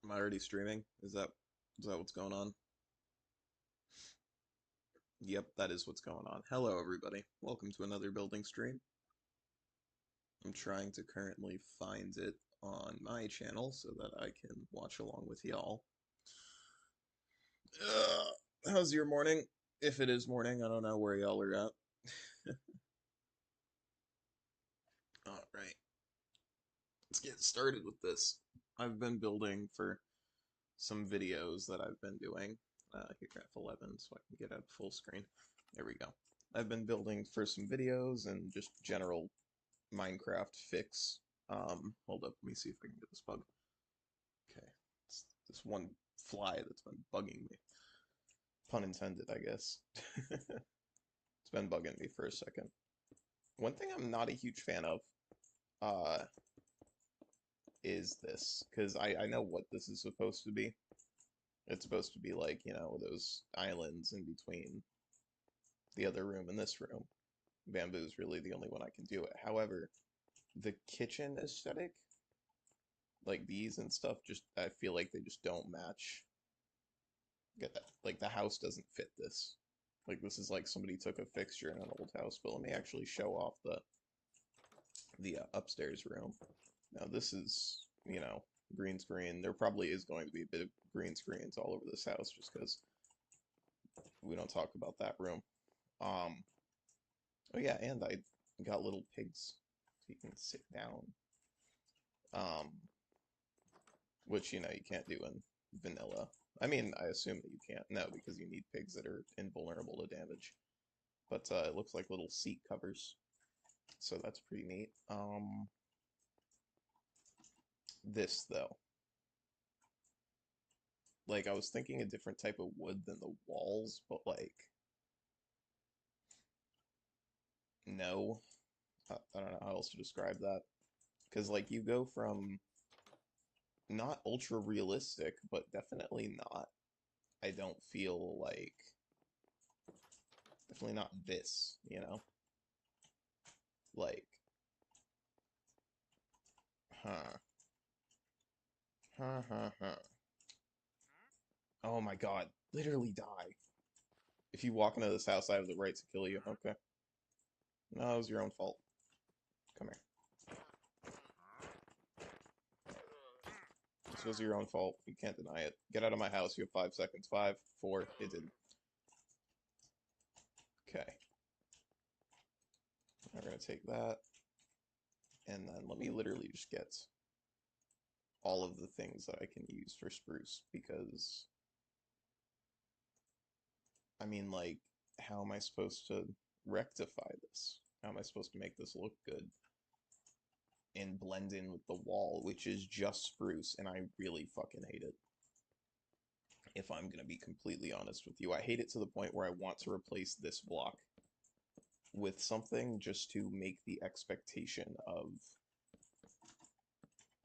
Am I already streaming? Is that what's going on? Yep, that is what's going on. Hello everybody. Welcome to another building stream. I'm trying to currently find it on my channel so that I can watch along with y'all. How's your morning? If it is morning, I don't know where y'all are at. Alright, let's get started with this. I've been building for some videos that I've been doing. Here, F11 so I can get out full screen. There we go. I've been building for some videos and just general Minecraft fix. Hold up, let me see if I can get this bug. Okay, it's this one fly that's been bugging me. Pun intended, I guess. It's been bugging me for a second. One thing I'm not a huge fan of, uh, is this, because I know what this is supposed to be. It's supposed to be like, those islands in between the other room and this room. Bamboo is really the only one I can do it. However, the kitchen aesthetic, like these and stuff, just I feel like they just don't match. Get that? Like the house doesn't fit this. Like this is like somebody took a fixture in an old house. But let me actually show off the upstairs room. Now this is, green screen. There probably is going to be a bit of green screens all over this house just because we don't talk about that room. Um, oh yeah, and I got little pigs so you can sit down. Um, which you can't do in vanilla. I mean, I assume that you can't. No, because you need pigs that are invulnerable to damage. But it looks like little seat covers, so that's pretty neat. This though, like I was thinking a different type of wood than the walls, but like no, I don't know how else to describe that. Because like you go from not ultra realistic, but definitely not. I don't feel like definitely not this. Like, huh, huh, huh, huh. Oh my God, literally die. If you walk into this house, I have the right to kill you. Okay. No, it was your own fault. Come here. This was your own fault. You can't deny it. Get out of my house. You have 5 seconds. Five, four. It didn't. Okay. We're gonna take that, and then let me literally just get all of the things that I can use for spruce because I mean, like, how am I supposed to rectify this? How am I supposed to make this look good and blend in with the wall, which is just spruce, and I really fucking hate it. If I'm gonna be completely honest with you, I hate it to the point where I want to replace this block with something just to make the expectation of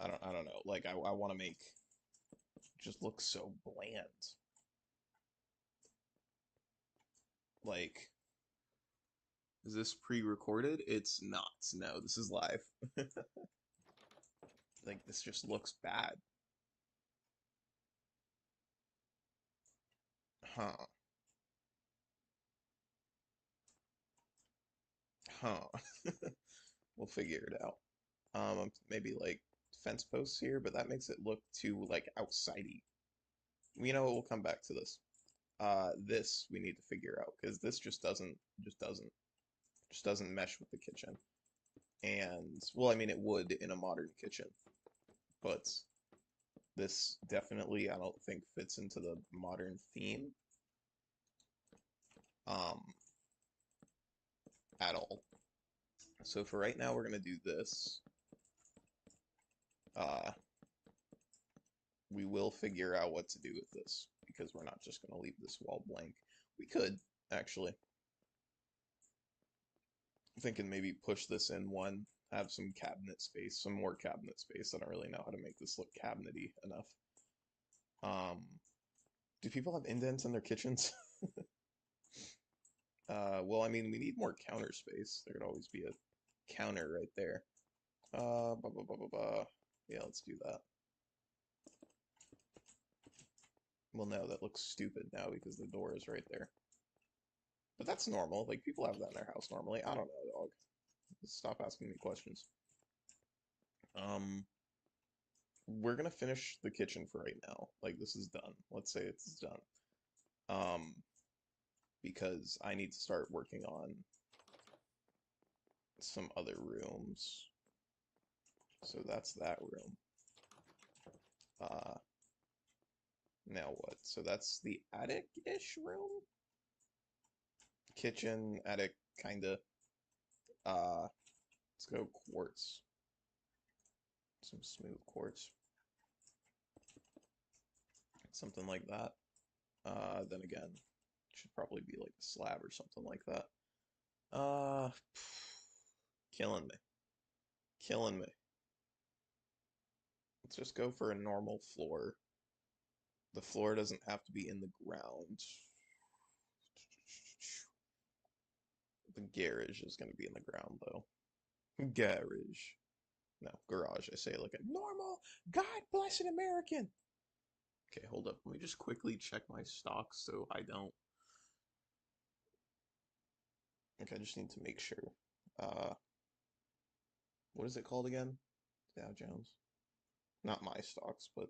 I don't know, like I want to make just look so bland. Like, is this pre-recorded? It's not. No, this is live. Like this just looks bad. Huh. Huh. We'll figure it out. Maybe like fence posts here, but that makes it look too like outsidey. You know what? We'll come back to this. This we need to figure out because this just doesn't mesh with the kitchen. And well, I mean it would in a modern kitchen, but this definitely I don't think fits into the modern theme um at all. So for right now we're gonna do this. Uh we will figure out what to do with this because we're not just gonna leave this wall blank. We could actually. I'm thinking maybe push this in one, have some cabinet space, some more cabinet space. I don't really know how to make this look cabinety enough. Um, do people have indents in their kitchens? Well, I mean, we need more counter space. There could always be a counter right there. Blah, blah, blah, blah, blah. Yeah, let's do that. Well, no, that looks stupid now because the door is right there. But that's normal. Like, people have that in their house normally. I don't know, dog. Stop asking me questions. Um, we're gonna finish the kitchen for right now. Like, this is done. Let's say it's done. Um, because I need to start working on some other rooms. So that's that room. Uh, now what? So that's the attic-ish room? Kitchen, attic, kinda. Let's go quartz. Some smooth quartz. Something like that. Then again, should probably be like a slab or something like that. Uh, killing me. Killing me. Let's just go for a normal floor. The floor doesn't have to be in the ground. The garage is going to be in the ground, though. Garage. No, garage. I say it like a normal, God-blessed American. Okay, hold up. Let me just quickly check my stocks so I don't. Okay, I just need to make sure. Uh, what is it called again? Dow Jones. Not my stocks, but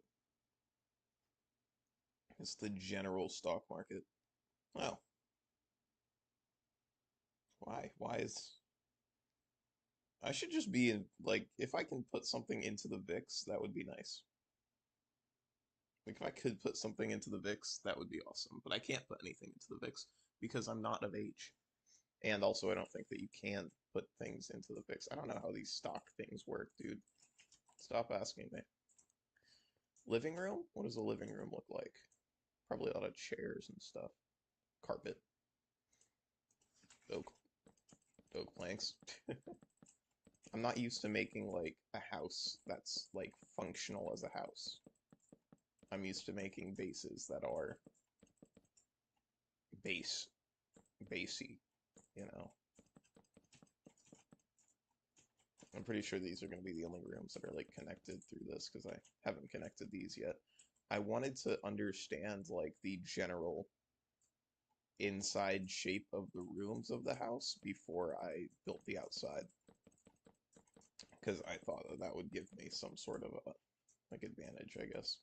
it's the general stock market. Well, why? Why is I should just be in, like, if I can put something into the VIX, that would be nice. Like, if I could put something into the VIX, that would be awesome. But I can't put anything into the VIX because I'm not of age. And also, I don't think that you can put things into the VIX. I don't know how these stock things work, dude. Stop asking me. Living room? What does a living room look like? Probably a lot of chairs and stuff. Carpet. Oak. Oak planks. I'm not used to making, like, a house that's, like, functional as a house. I'm used to making bases that are basey, you know. I'm pretty sure these are going to be the only rooms that are like connected through this because I haven't connected these yet. I wanted to understand like the general inside shape of the rooms of the house before I built the outside because I thought that that would give me some sort of a like advantage, I guess.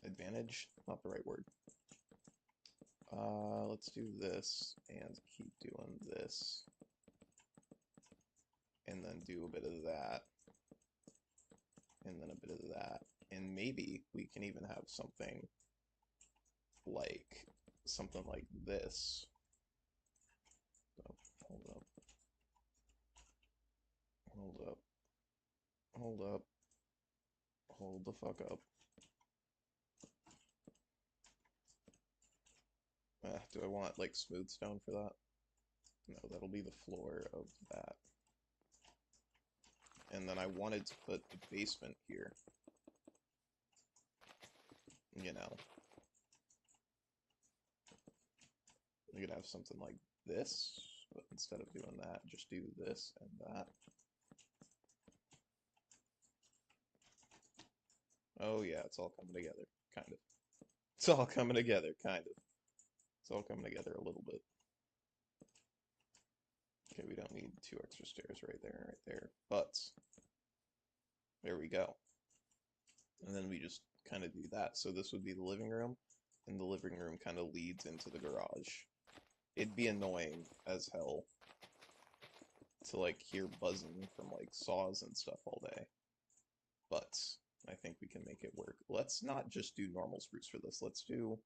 Advantage? Not the right word. Let's do this and keep doing this. And then do a bit of that. And then a bit of that. And maybe we can even have something like this. Oh, hold up. Hold up. Hold up. Hold the fuck up. Do I want like smooth stone for that? No, that'll be the floor of that. And then I wanted to put the basement here. You know. You could have something like this, but instead of doing that, just do this and that. Oh yeah, it's all coming together, kind of. It's all coming together, kind of. It's all coming together a little bit. Okay, we don't need 2 extra stairs right there. But there we go. And then we just kind of do that. So this would be the living room, and the living room kind of leads into the garage. It'd be annoying as hell to like hear buzzing from like saws and stuff all day. But I think we can make it work. Let's not just do normal spruce for this. Let's do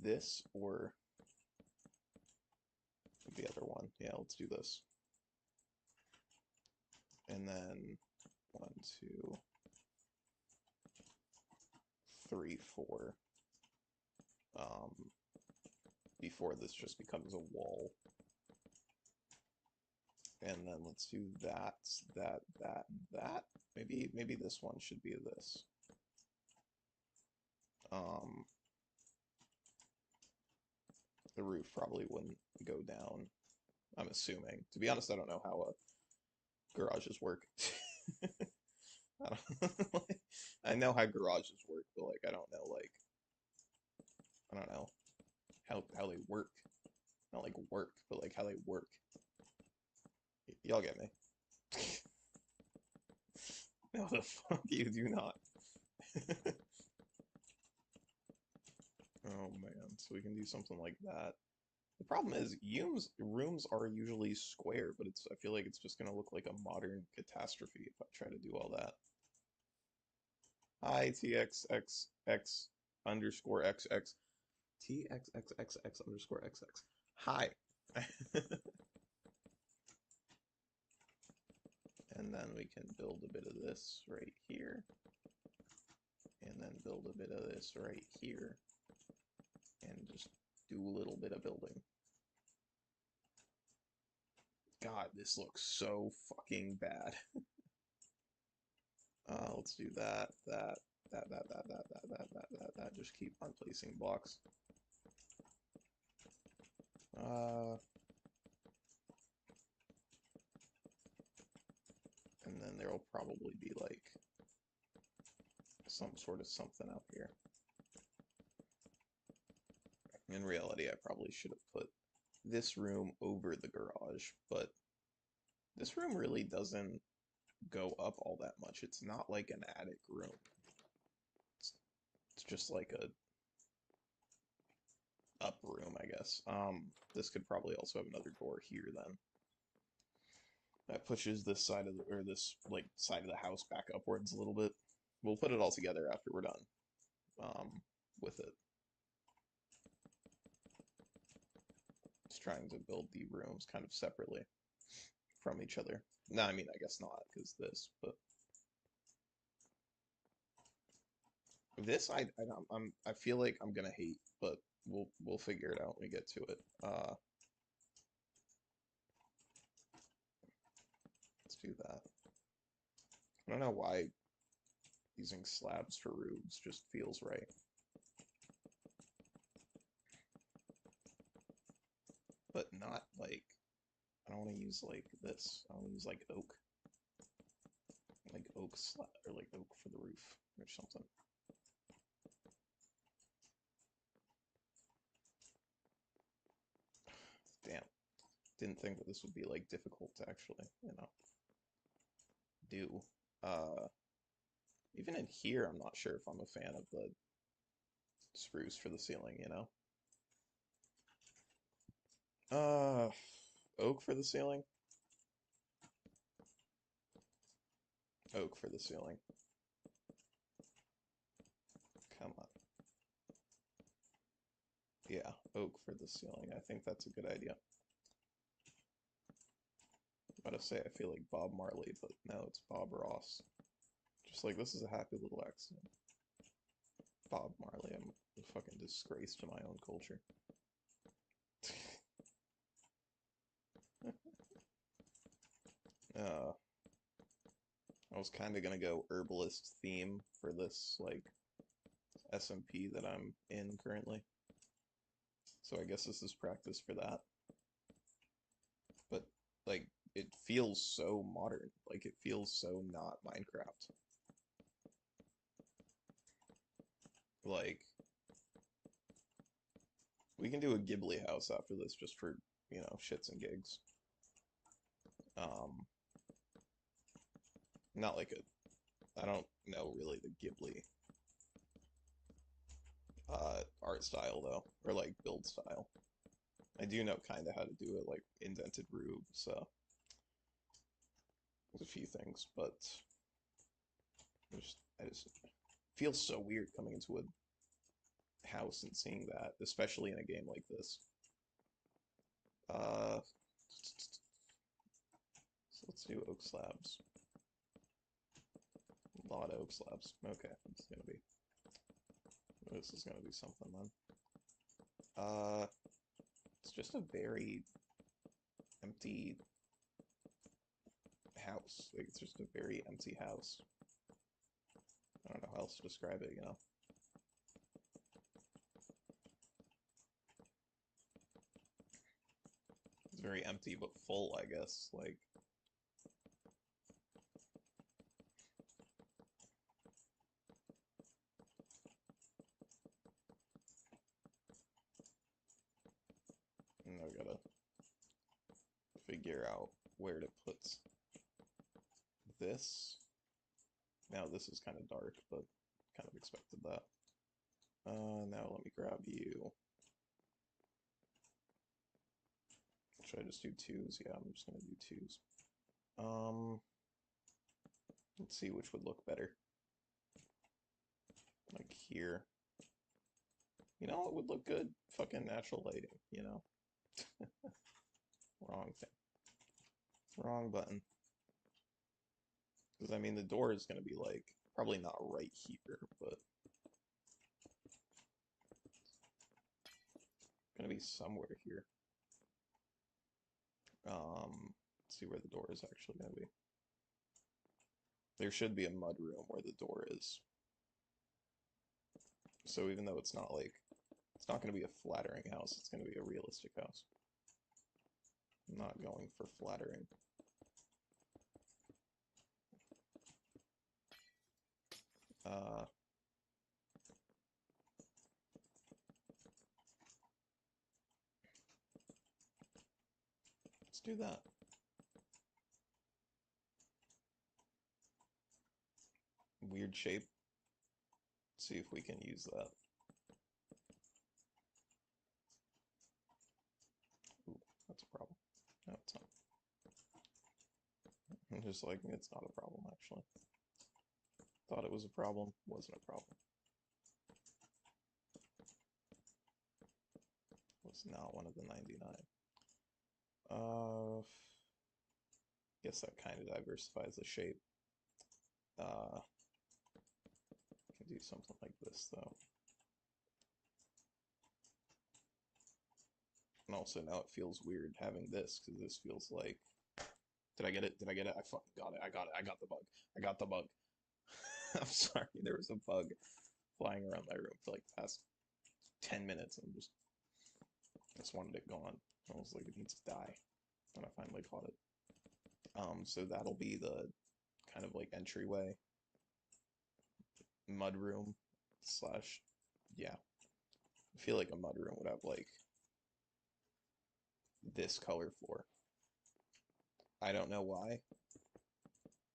this or the other one. Yeah, let's do this. And then 1, 2, 3, 4. Before this just becomes a wall. And then let's do that, that. Maybe this one should be this. The roof probably wouldn't go down, I'm assuming. To be honest, I don't know how garages work. I don't I know how garages work, but like I don't know like I don't know how they work. Not like work, but like how they work. Y'all get me. No, the fuck you do not. Oh man, so we can do something like that. The problem is, rooms are usually square, but I feel like it's just gonna look like a modern catastrophe if I try to do all that. Hi, TXXX underscore XX. TXXXX underscore XX. Hi. And then we can build a bit of this right here. And then build a bit of this right here. And just do a little bit of building. God, this looks so fucking bad. Let's do that. Just keep on placing blocks. And then there'll probably be like some sort of something out here. In reality, I probably should have put this room over the garage, but this room really doesn't go up all that much. It's not like an attic room. It's just like a up room, I guess. This could probably also have another door here then. That pushes this side of the, or this like side of the house back upwards a little bit. We'll put it all together after we're done with it. Just trying to build the rooms kind of separately from each other. No, I mean I guess not because this, but this I feel like I'm gonna hate, but we'll figure it out when we get to it. Let's do that. I don't know why using slabs for roofs just feels right. But not like, I don't want to use like this. I want to use like oak. Like oak slab, or like oak for the roof or something. Damn. Didn't think that this would be like difficult to actually, do. Uh, Even in here, I'm not sure if I'm a fan of the spruce for the ceiling. Uh, Oak for the ceiling? Oak for the ceiling. Come on. Yeah, oak for the ceiling. I think that's a good idea. I'm about to say I feel like Bob Marley, but no, it's Bob Ross. Just like, this is a happy little accident. Bob Marley, I'm a fucking disgrace to my own culture. uh, I was kind of gonna go herbalist theme for this, like, SMP that I'm in currently. So I guess this is practice for that. But, like, it feels so modern. Like, it feels so not Minecraft. Like, we can do a Ghibli house after this just for, shits and gigs. Um, Not like I don't know really the Ghibli art style though, or like build style. I do know kind of how to do it, like indented roofs, so there's a few things, but I just feel so weird coming into a house and seeing that, especially in a game like this. Uh, so let's do oak slabs. A lot of oak slabs. Okay, this is gonna be something then. It's just a very empty house. Like, it's just a very empty house. I don't know how else to describe it. It's very empty but full, I guess. Like, figure out where to put this. Now this is kind of dark, but kind of expected that. Now let me grab you. Should I just do twos? Yeah, I'm just gonna do twos. Let's see which would look better. Like here. You know, it would look good. Fucking natural lighting, you know? Wrong thing. Wrong button. Because, I mean, the door is going to be, like, probably not right here, but going to be somewhere here. Let's see where the door is actually going to be. There should be a mud room where the door is. So even though it's not, like, it's not going to be a flattering house, it's going to be a realistic house. I'm not going for flattering. Let's do that. Weird shape. Let's see if we can use that. Ooh, that's a problem. No, it's not. I'm just like, it's not a problem, actually. Thought it was a problem, wasn't a problem. Was not one of the 99. Guess that kind of diversifies the shape. Can do something like this, though. And also now it feels weird having this, because this feels like... Did I get it? Did I get it? I fucking got it. I got it. I got the bug. I got the bug. I'm sorry, there was a bug flying around my room for like the past 10 minutes and just wanted it gone. I was like, it needs to die. And I finally caught it. So that'll be the kind of like entryway. Mudroom slash, yeah. I feel like a mudroom would have like this color floor. I don't know why,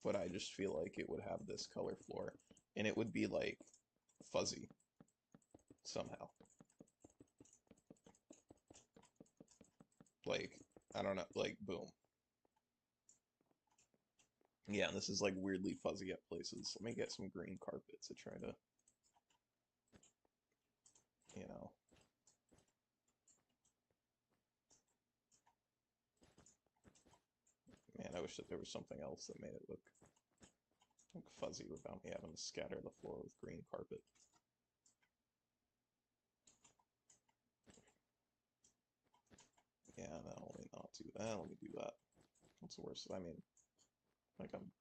but I just feel like it would have this color floor. And it would be like fuzzy somehow. Like, I don't know, like boom. Yeah, and this is like weirdly fuzzy at places. Let me get some green carpet to try to, you know. Man, I wish that there was something else that made it look fuzzy without me having to scatter the floor with green carpet. Yeah, that'll only not do that. Let me do that. What's the worst? I mean, like I'm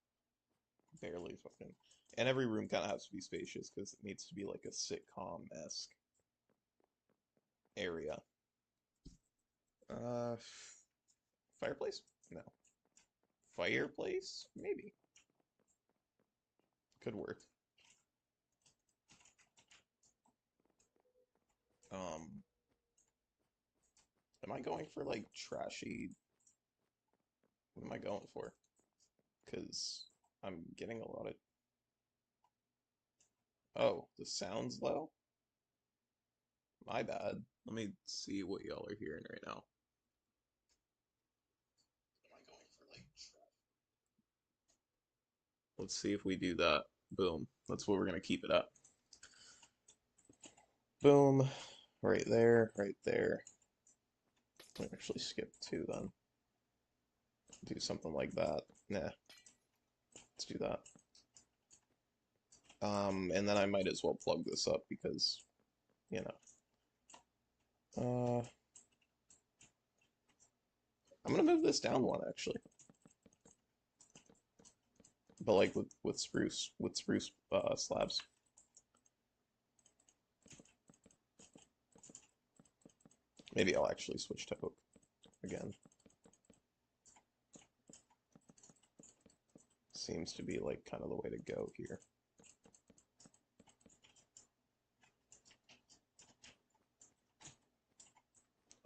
barely fucking... And every room kind of has to be spacious because it needs to be like a sitcom-esque area. Fireplace? No. Fireplace? Maybe. Could work. Am I going for like trashy? What am I going for? Because I'm getting a lot of... Oh, the sound's low? My bad. Let me see what y'all are hearing right now. Am I going for like Let's see if we do that. Boom. That's what we're gonna keep it at. Boom. Right there, right there. I'll actually skip two then. Do something like that. Nah. Let's do that. And then I might as well plug this up because, you know. I'm gonna move this down one actually. But like with spruce slabs. Maybe I'll actually switch to oak again. Seems to be like kind of the way to go here.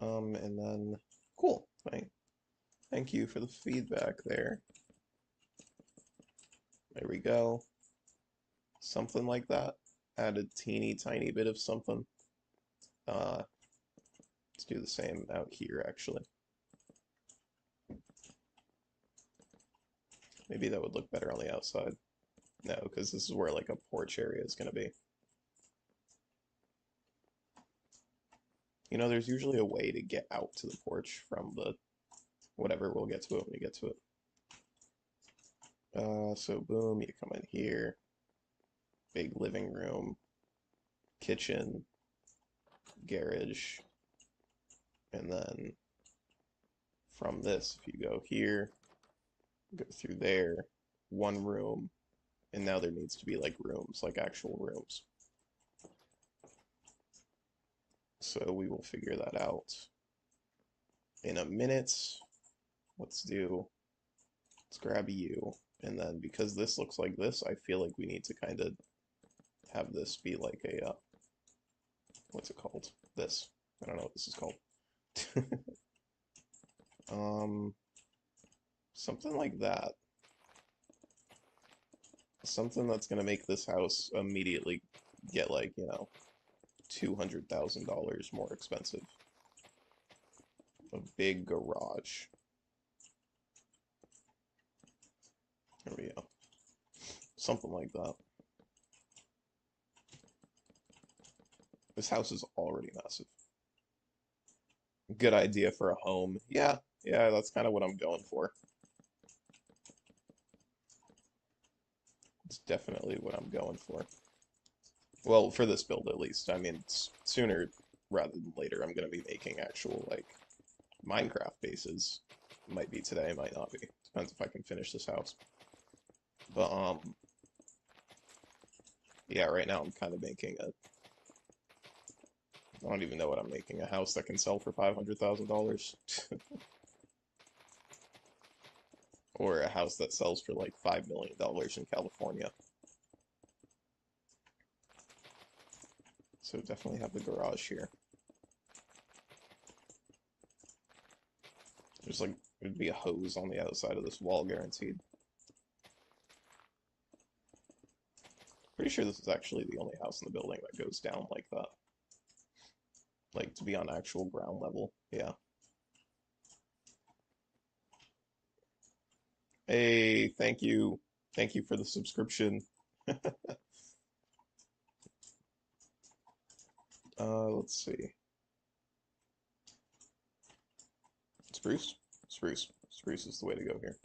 And then cool. I Thank you for the feedback there. There we go. Something like that. Add a teeny tiny bit of something. Let's do the same out here, actually. Maybe that would look better on the outside. No, because this is where like a porch area is going to be. You know, there's usually a way to get out to the porch from the whatever. We'll get to it when we get to it. So boom, you come in here. Big living room, kitchen, garage, and then from this, if you go here, go through there, one room, and now there needs to be like rooms, like actual rooms. So we will figure that out in a minute. Let's grab you, and then because this looks like this, I feel like we need to kind of have this be like a, what's it called? This. I don't know what this is called. Something like that. Something that's gonna make this house immediately get like, you know, $200,000 more expensive. A big garage. There we go. Something like that. This house is already massive. Good idea for a home. Yeah, that's kind of what I'm going for. It's definitely what I'm going for. Well, for this build at least. I mean, sooner rather than later, I'm going to be making actual, like, Minecraft bases. Might be today, might not be. Depends if I can finish this house. But, yeah, right now I'm kind of making a... I don't even know what I'm making. A house that can sell for $500,000. Or a house that sells for like $5 million in California. So definitely have the garage here. There's like, there'd be a hose on the outside of this wall, guaranteed. Pretty sure this is actually the only house in the building that goes down like that. Like, to be on actual ground level, yeah. Hey, thank you. Thank you for the subscription. Let's see. Spruce? Spruce. Spruce is the way to go here.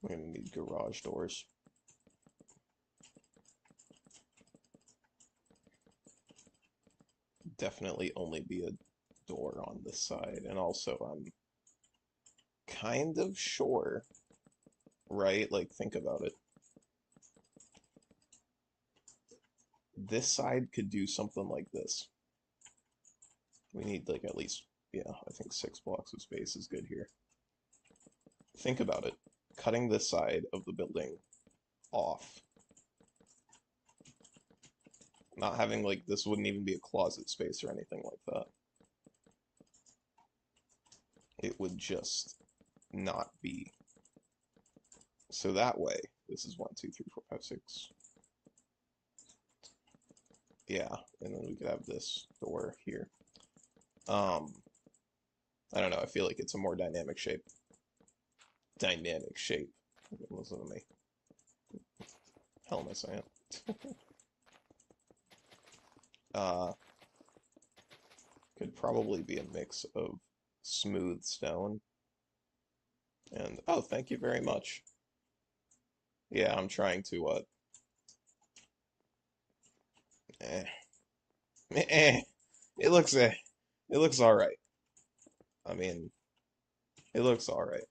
We're gonna need garage doors. Definitely only be a door on this side, and also I'm kind of sure, right? Like, think about it. This side could do something like this. We need like at least, yeah, I think 6 blocks of space is good here. Think about it. Cutting this side of the building off. Not having like, this wouldn't even be a closet space or anything like that. It would just not be. So that way, this is 1, 2, 3, 4, 5, 6. Yeah, and then we could have this door here. I don't know, I feel like it's a more dynamic shape. Dynamic shape. Listen to me. Hell am I saying? Could probably be a mix of smooth stone and, oh, thank you very much. Yeah, I'm trying to, eh, eh, it looks, it looks alright. I mean, it looks alright.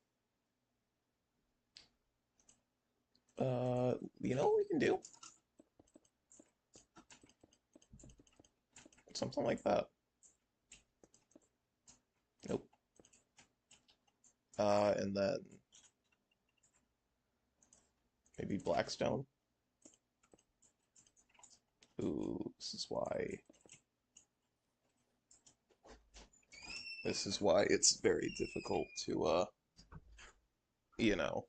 You know what we can do? Something like that. Nope. And then maybe blackstone. Ooh, this is why it's very difficult to you know,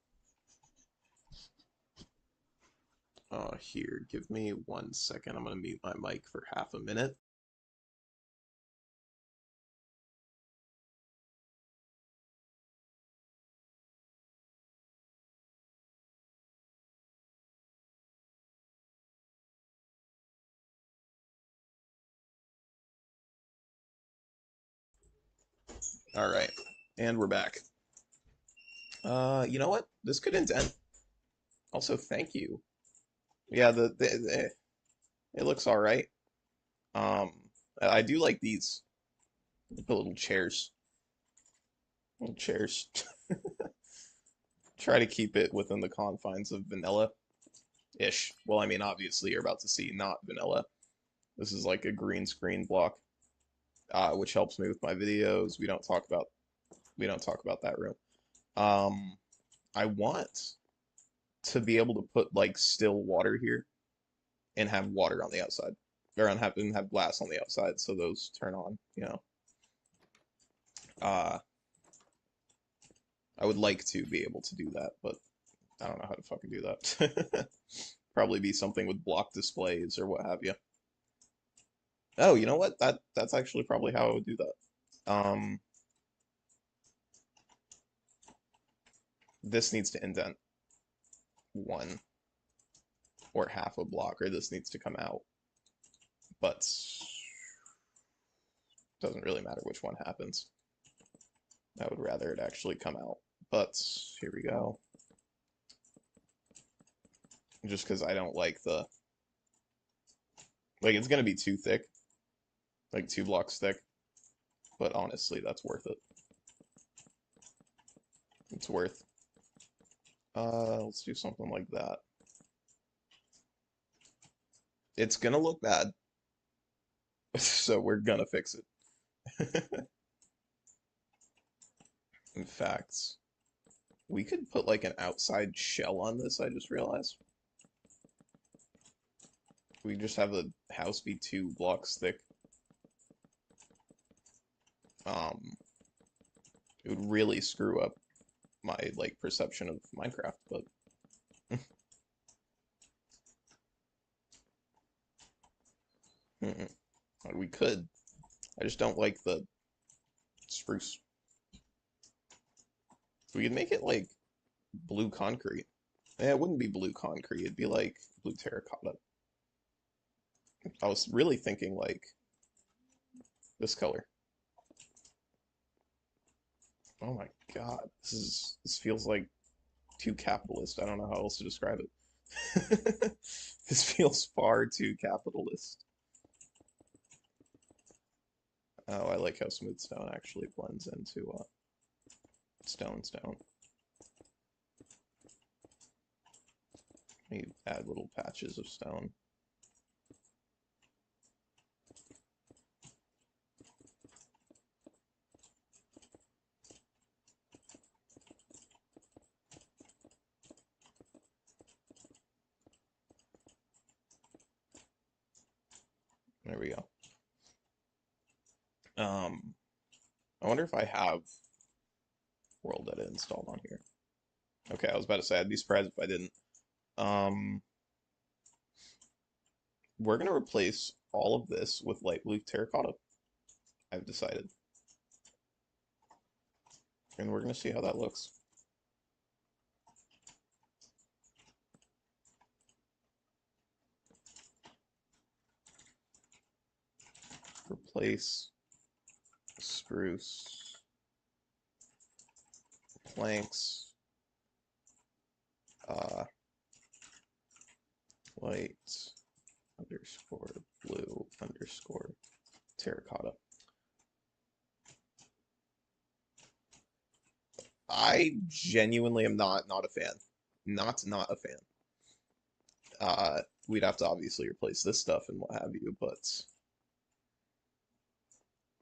here, give me 1 second. I'm gonna mute my mic for half a minute. All right, and we're back. You know what? This could indent. Also, thank you. Yeah, it looks all right. Um, I do like these, the little chairs. Little chairs. Try to keep it within the confines of vanilla-ish. Well, I mean, obviously you're about to see not vanilla. This is like a green screen block, which helps me with my videos. We don't talk about that room. Um, I want to be able to put like still water here and have water on the outside, or and have glass on the outside, so those turn on. Uh, I would like to be able to do that, but I don't know how to fucking do that. Probably be something with block displays or what have you. Oh, you know what? That's actually probably how I would do that. This needs to indent one or half a block, or this needs to come out, but doesn't really matter which one happens. I would rather it actually come out, but here we go. Just because I don't like it's gonna be too thick, like 2 blocks thick, but honestly, that's worth it. It's worth. Let's do something like that. It's gonna look bad, so we're gonna fix it. In fact, we could put like an outside shell on this, I just realized. We just have the house be 2 blocks thick. It would really screw up my like perception of Minecraft, but we could. I just don't like the spruce. We could make it like blue concrete. It wouldn't be blue concrete, it'd be like blue terracotta. I was really thinking like this color. Oh my God, this feels like too capitalist. I don't know how else to describe it. This feels far too capitalist. Oh, I like how smooth stone actually blends into stone. You add little patches of stone. There we go. I wonder if I have World Edit installed on here. Okay, I was about to say I'd be surprised if I didn't. Um, we're gonna replace all of this with light blue terracotta. I've decided, and we're gonna see how that looks. Replace spruce planks, uh, light underscore blue underscore terracotta. I genuinely am not a fan. Not a fan. We'd have to obviously replace this stuff and what have you, but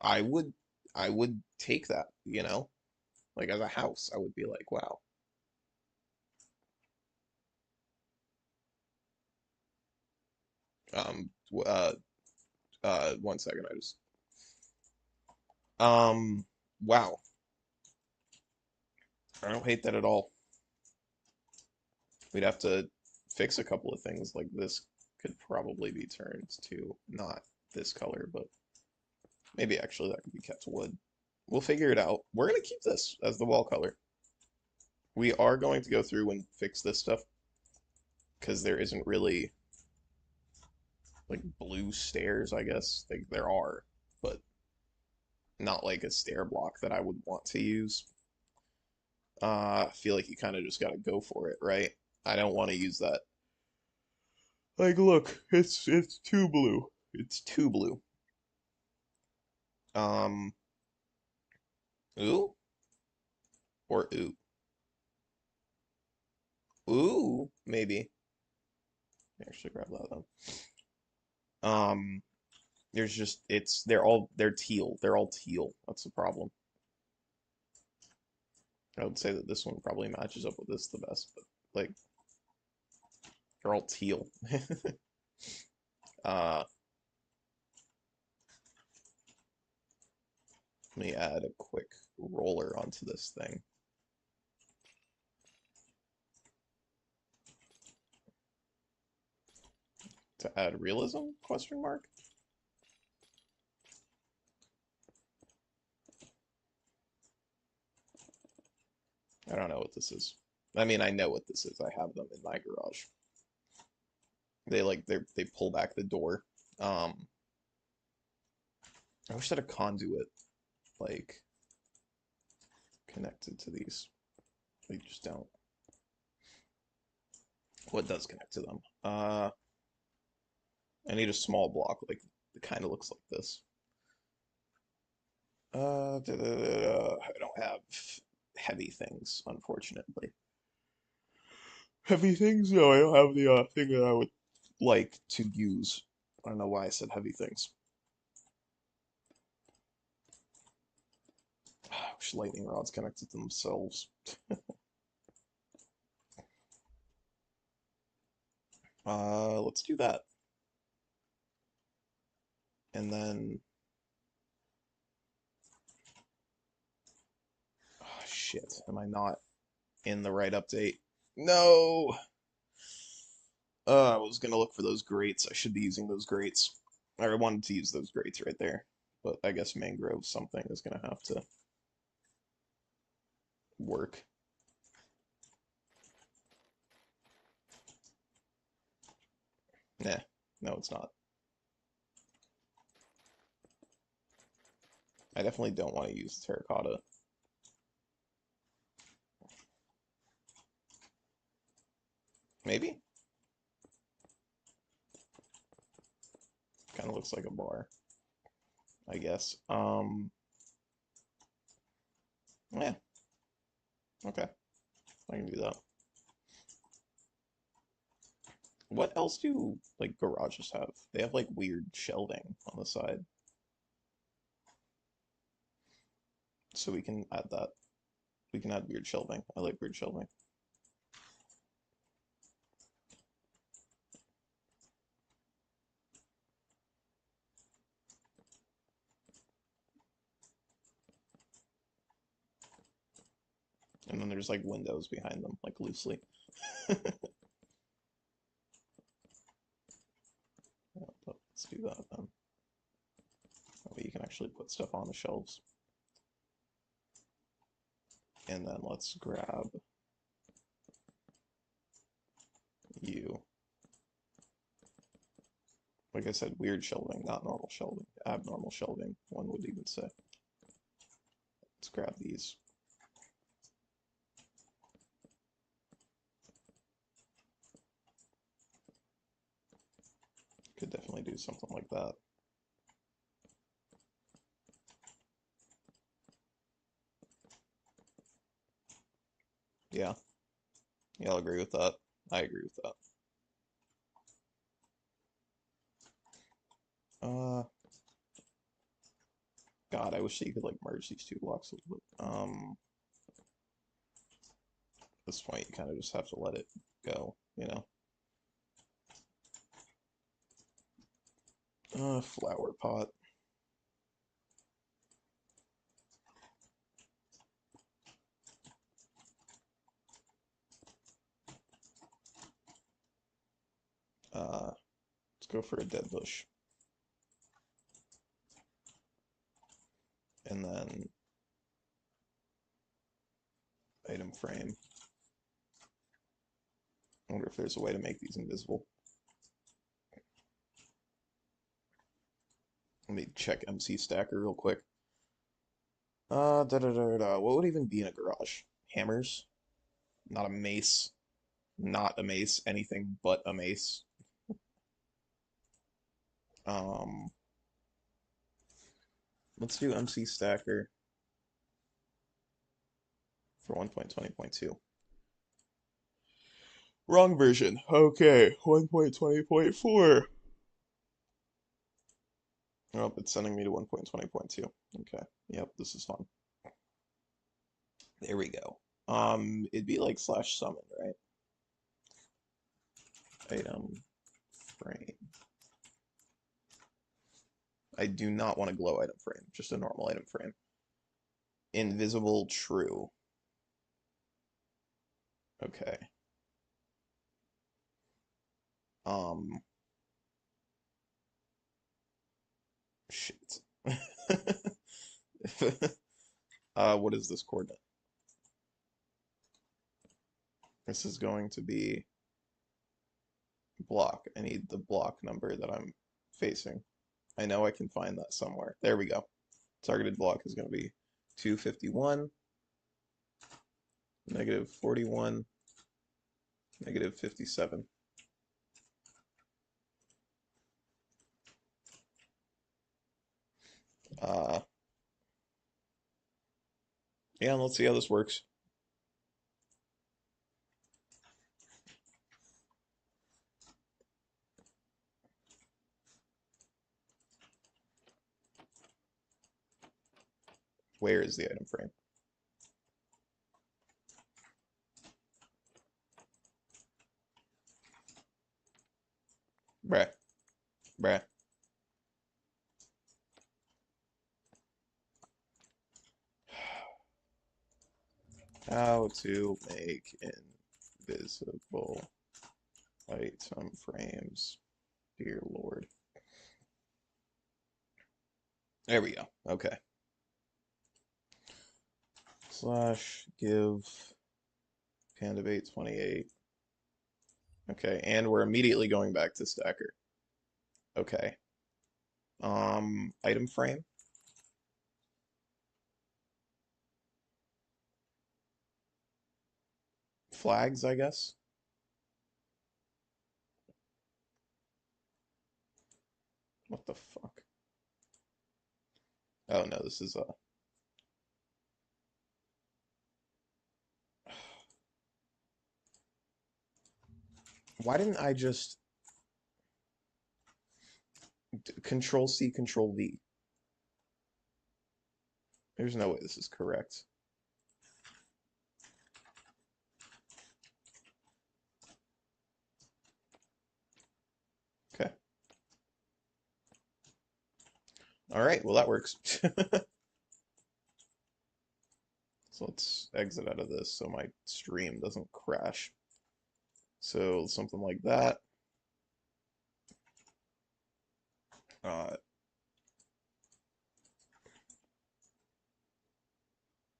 I would I would take that. Like as a house, I would be like, wow. One second, I just wow. I don't hate that at all. We'd have to fix a couple of things, like this could probably be turned to not this color, but maybe actually that could be kept wood. We'll figure it out. We're gonna keep this as the wall color. We are going to go through and fix this stuff because there isn't really like blue stairs, I guess. Like there are, but not like a stair block that I would want to use. I feel like you kind of just gotta go for it, right? I don't want to use that. Like, look, it's too blue. It's too blue. Um, ooh or ooh, ooh, maybe. Actually, grab that then. Um, there's just they're teal. They're all teal. That's the problem. I would say that this one probably matches up with this the best, but like they're all teal. Uh, Let me add a quick roller onto this thing. To add realism? Question mark? I don't know what this is. I mean, I know what this is. I have them in my garage. They pull back the door. Um, I wish that a conduit like connected to these. They just don't. What does connect to them? I need a small block like it kind of looks like this. I don't have heavy things, unfortunately. Heavy things? No, I don't have the thing that I would like to use. I don't know why I said heavy things. I wish lightning rods connected to themselves. Let's do that. And then, oh, shit, am I not in the right update? No! I was gonna look for those grates. I should be using those grates. I wanted to use those grates right there. But I guess mangrove something is gonna have to work. Nah, no, it's not. I definitely don't want to use terracotta. Maybe? Kind of looks like a bar, I guess. Yeah, okay. I can do that. What else do, like, garages have? They have, like, weird shelving on the side. So we can add that. We can add weird shelving. I like weird shelving. And then there's, like, windows behind them, like, loosely. Yeah, but let's do that then. That way you can actually put stuff on the shelves. And then let's grab you. Like I said, weird shelving, not normal shelving. Abnormal shelving, one would even say. Let's grab these. Could definitely do something like that. Yeah, yeah, I'll agree with that. I agree with that. Uh, God, I wish that you could like merge these two blocks a little bit. At this point, you kind of just have to let it go, you know? Flower pot. Let's go for a dead bush. And then item frame. I wonder if there's a way to make these invisible. Let me check MC Stacker real quick. What would even be in a garage? Hammers? Not a mace. Not a mace. Anything but a mace. Um, let's do MC Stacker for 1.20.2. Wrong version. Okay, 1.20.4. Oh, it's sending me to 1.20.2. Okay, yep, this is fun. There we go. It'd be like slash summon, right? Item frame. I do not want a glow item frame, just a normal item frame. Invisible true. Okay. Um, shit. What is this coordinate? This is going to be block. I need the block number that I'm facing. I know I can find that somewhere. There we go. Targeted block is going to be 251, -41, -57. Uh, yeah, let's see how this works. Where is the item frame? Bruh. Bruh. How to make invisible item frames. Dear Lord. There we go. Okay. Slash give pandabait 28. Okay, and we're immediately going back to Stacker. Okay. Item frame. Flags, I guess. What the fuck? Oh no, this is Why didn't I just Control C, Control V? There's no way this is correct. Okay. All right, well that works. So let's exit out of this so my stream doesn't crash. So something like that. Uh,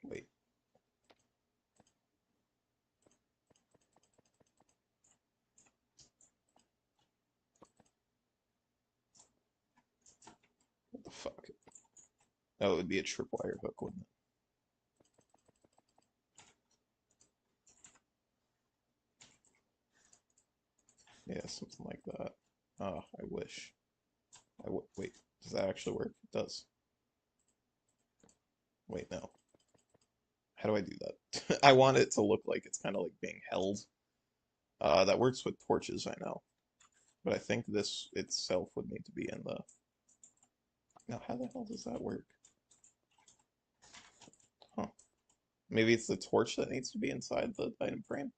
wait. What the fuck? Oh, it would be a tripwire hook, wouldn't it? Yeah, something like that. Oh, I wish. Wait, does that actually work? It does. Wait, no. How do I do that? I want it to look like it's kind of like being held. That works with torches, I know. But I think this itself would need to be in the... Now, how the hell does that work? Huh. Maybe it's the torch that needs to be inside the item frame?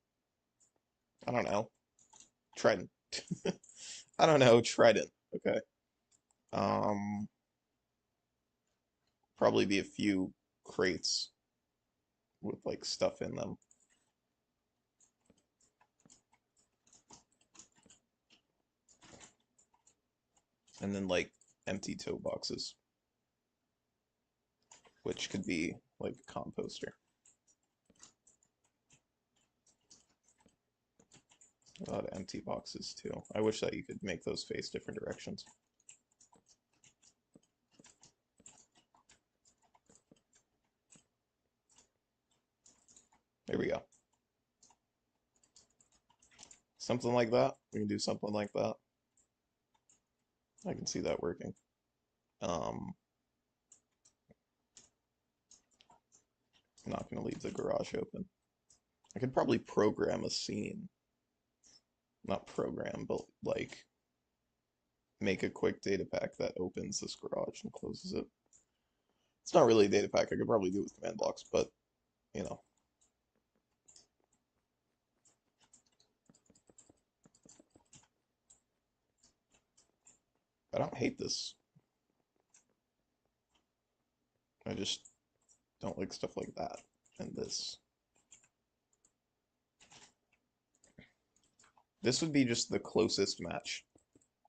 I don't know. Trident. I don't know, Trident. Okay. Um, Probably be a few crates with like stuff in them. And then like empty tote boxes, which could be like a composter. A lot of empty boxes too. I wish that you could make those face different directions. There we go. Something like that. We can do something like that. I can see that working. I'm not going to leave the garage open. I could probably program a scene. Not program, but like make a quick data pack that opens this garage and closes it. It's not really a data pack. I could probably do it with command blocks, but you know. I don't hate this. I just don't like stuff like that and this. This would be just the closest match,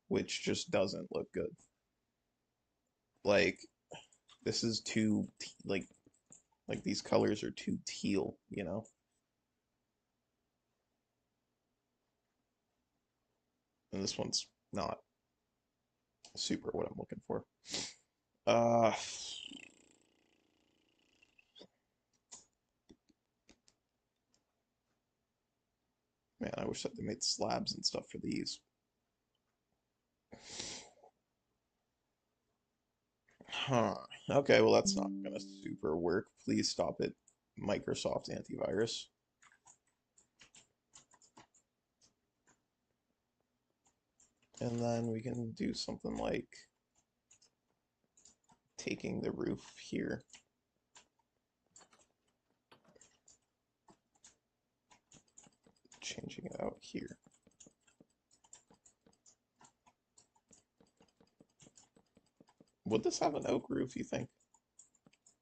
which just doesn't look good. Like, this is too, like these colors are too teal, you know? And this one's not super what I'm looking for. Uh, Man, I wish that they made slabs and stuff for these. Huh. Okay, well that's not gonna super work. Please stop it, Microsoft antivirus. And then we can do something like taking the roof here. Changing it out here. Would this have an oak roof, you think?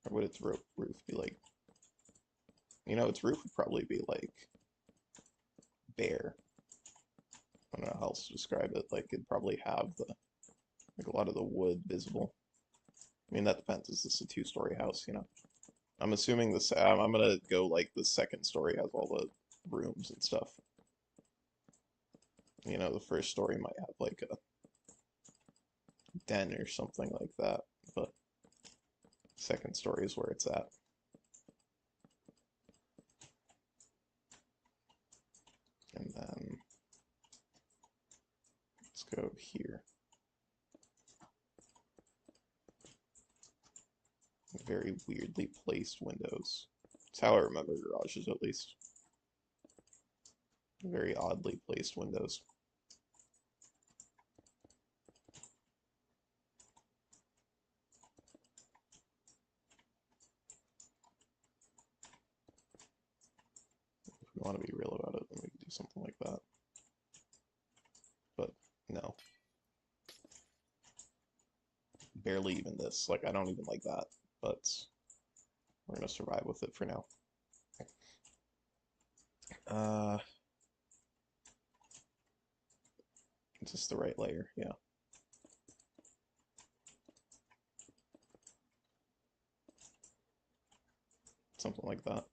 Or would its roof be like, its roof would probably be like bare. I don't know how else to describe it. Like it'd probably have like a lot of the wood visible. I mean, that depends. Is this a two-story house, I'm assuming this, I'm gonna go like the second story has all the rooms and stuff. The first story might have like a den or something like that, but second story is where it's at. And then let's go here. Very weirdly placed windows. That's how I remember garages, at least. Very oddly placed windows. If we want to be real about it, then we can do something like that. But no. Barely even this. Like, I don't even like that. But we're going to survive with it for now. Is this the right layer? Yeah. Something like that.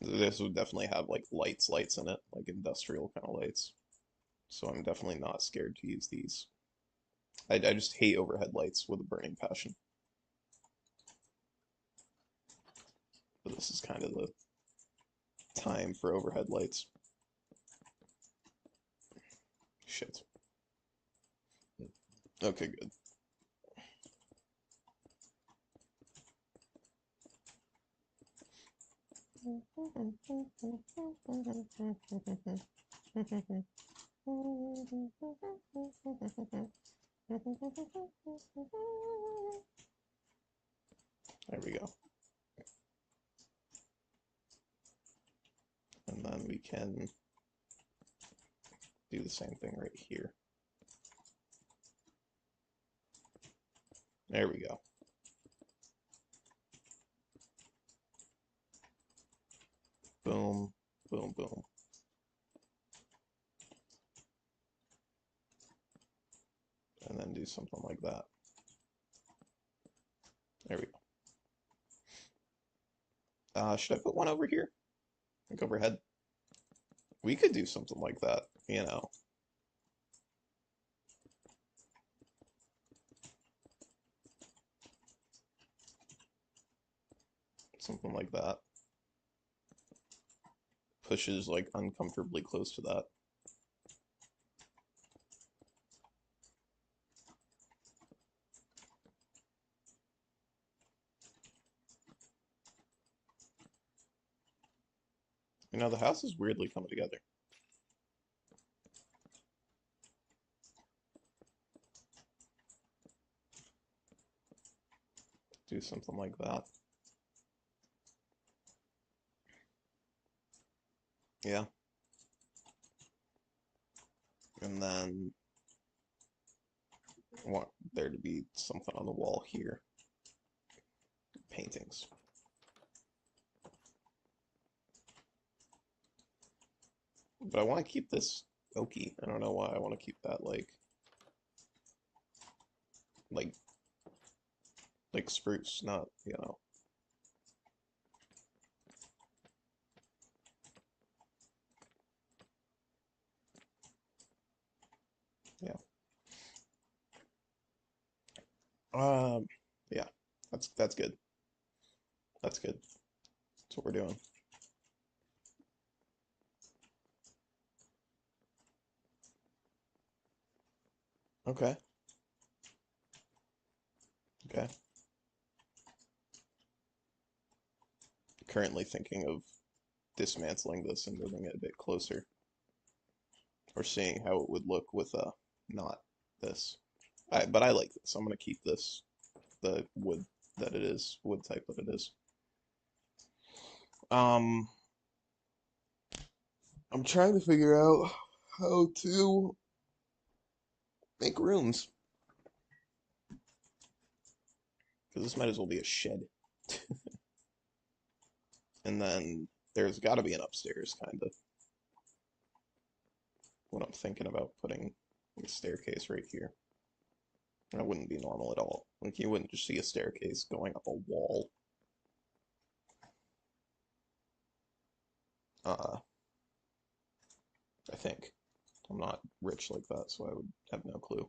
This would definitely have like lights in it, like industrial kind of lights. So I'm definitely not scared to use these. I just hate overhead lights with a burning passion. But this is kind of the time for overhead lights. Shit. Okay, good. There we go. And then we can do the same thing right here. There we go. Boom, boom, boom. And then do something like that. There we go. Should I put one over here? Like overhead? We could do something like that, you know. Something like that. Pushes like uncomfortably close to that. You know, the house is weirdly coming together. Do something like that. Yeah. And then I want there to be something on the wall here. Paintings. But I want to keep this oaky. I don't know why I want to keep that like like spruce, not, you know. Yeah. Um yeah. That's good. That's good. That's what we're doing. Okay. Okay. Currently thinking of dismantling this and moving it a bit closer, or seeing how it would look with not this. But I like this. I'm gonna keep this the wood that it is, wood type that it is. Um, I'm trying to figure out how to make rooms, because this might as well be a shed. And then there's got to be an upstairs, kind of. What I'm thinking about putting a staircase right here. That wouldn't be normal at all. Like, you wouldn't just see a staircase going up a wall. Uh, I think. I'm not rich like that, so I would have no clue.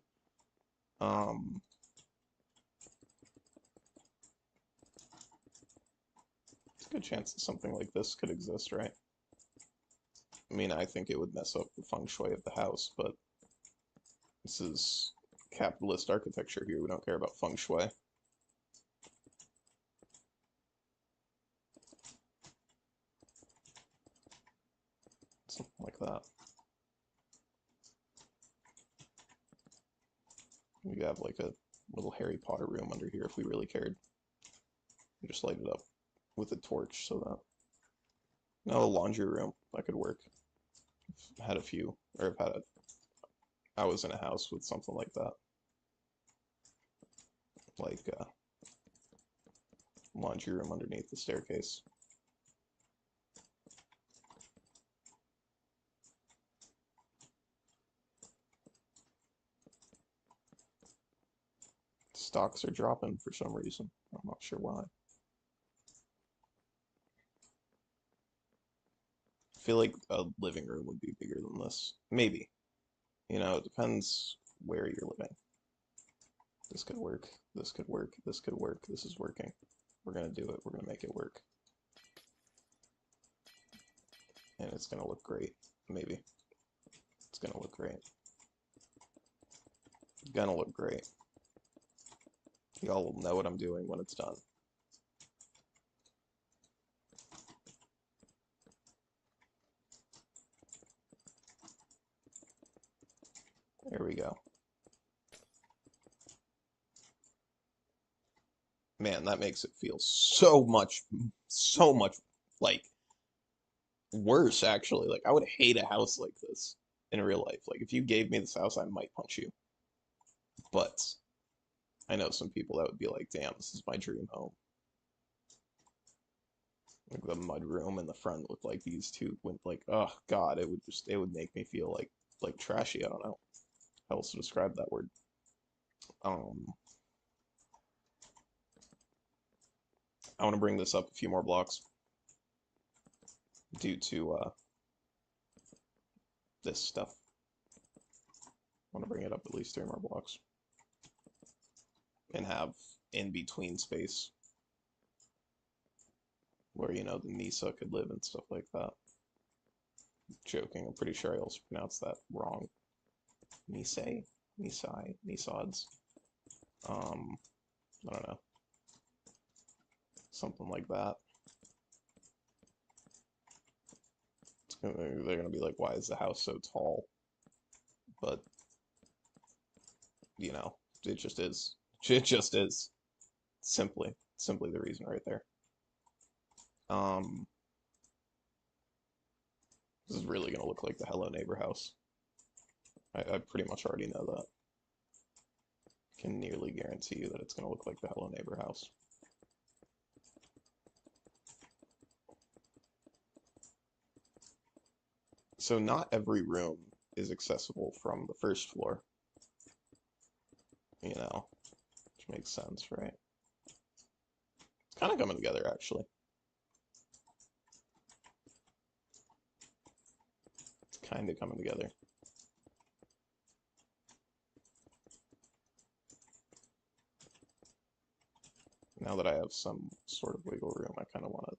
Um, it's a good chance that something like this could exist, right? I mean, I think it would mess up the feng shui of the house, but this is capitalist architecture here. We don't care about feng shui. Something like that. We have like a little Harry Potter room under here if we really cared. Just light it up with a torch so that. No, a laundry room. That could work. I've had a few, or I've had a. I was in a house with something like that. Like laundry room underneath the staircase. Stocks are dropping for some reason. I'm not sure why. I feel like a living room would be bigger than this. Maybe. You know, it depends where you're living. This could work. This could work. This could work. This is working. We're gonna do it. We're gonna make it work. And it's gonna look great. Maybe. It's gonna look great. It's gonna look great. Y'all will know what I'm doing when it's done. There we go. Man, that makes it feel so much like worse, actually. Like, I would hate a house like this. in real life. Like, if you gave me this house, I might punch you. But I know some people that would be like, damn, this is my dream home. Like the mud room in the front with like these two, with like, oh God, it would make me feel like trashy. I don't know how else to describe that word. Um, I want to bring this up a few more blocks due to this stuff. I want to bring it up at least 3 more blocks and have in between space where, you know, the Nisa could live and stuff like that. Joking, I'm pretty sure I also pronounced that wrong. Nisei? Nisai? Nisods? I don't know. Something like that. They're gonna be like, why is the house so tall? But, you know, it just is. It just is. Simply the reason right there. Um, this is really gonna look like the Hello Neighbor house. I pretty much already know that. Can nearly guarantee you that it's gonna look like the Hello Neighbor house. So not every room is accessible from the first floor, you know, which makes sense, right? It's kind of coming together, actually. It's kind of coming together. Now that I have some sort of wiggle room, I kind of want to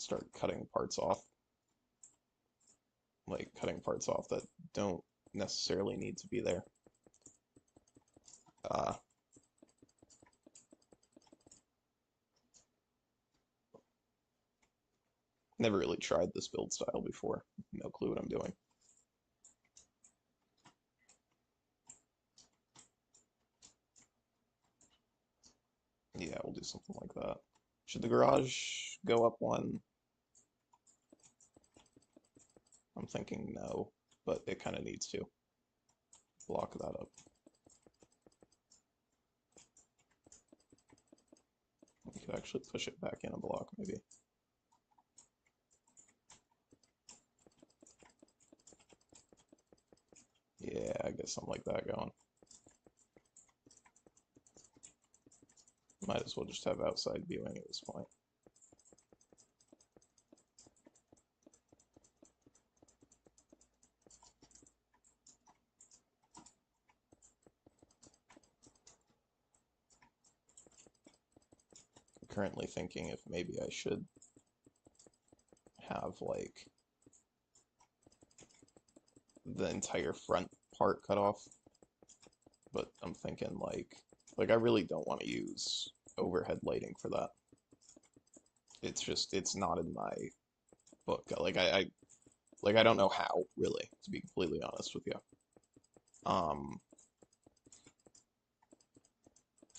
start cutting parts off. Like cutting parts off that don't necessarily need to be there. Uh, Never really tried this build style before. No clue what I'm doing. Yeah, we'll do something like that. Should the garage go up one? I'm thinking no, but it kind of needs to. Block that up. We could actually push it back in a block, maybe. Yeah, I guess something like that going. Might as well just have outside viewing at this point. I'm currently thinking if maybe I should have like the entire front part cut off, but I'm thinking like I really don't want to use overhead lighting for that. It's just it's not in my book. Like I don't know how, really, to be completely honest with you. Um,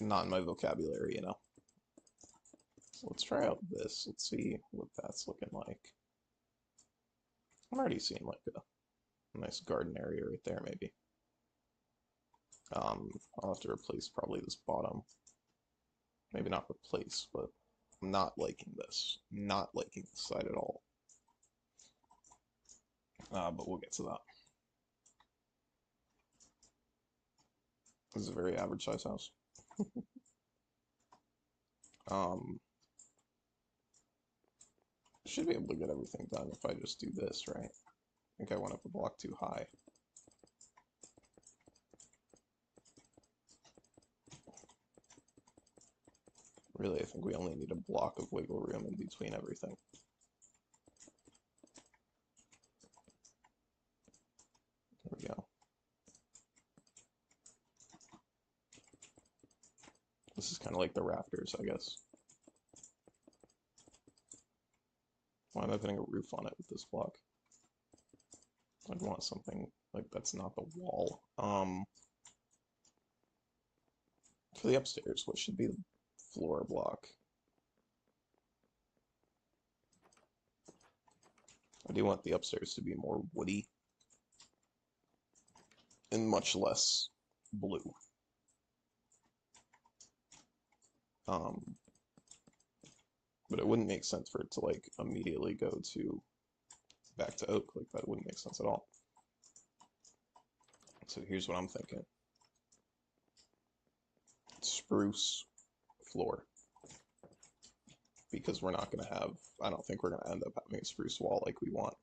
Not in my vocabulary, you know. So let's try out this. Let's see what that's looking like. I'm already seeing like a nice garden area right there, maybe. I'll have to replace probably this bottom. Maybe not replace, but I'm not liking this. Not liking this side at all. But we'll get to that. This is a very average size house. Um, Should be able to get everything done if I just do this, right? I think I went up a block too high. Really, I think we only need a block of wiggle room in between everything. There we go. This is kind of like the rafters, I guess. Why am I putting a roof on it with this block? I'd want something like that's not the wall. For the upstairs, what should be the floor block? I do want the upstairs to be more woody. and much less blue. Um, but it wouldn't make sense for it to like immediately go to back to oak. Like that wouldn't make sense at all. So here's what I'm thinking. Spruce floor. Because we're not going to have, I don't think we're going to end up having a spruce wall like we want.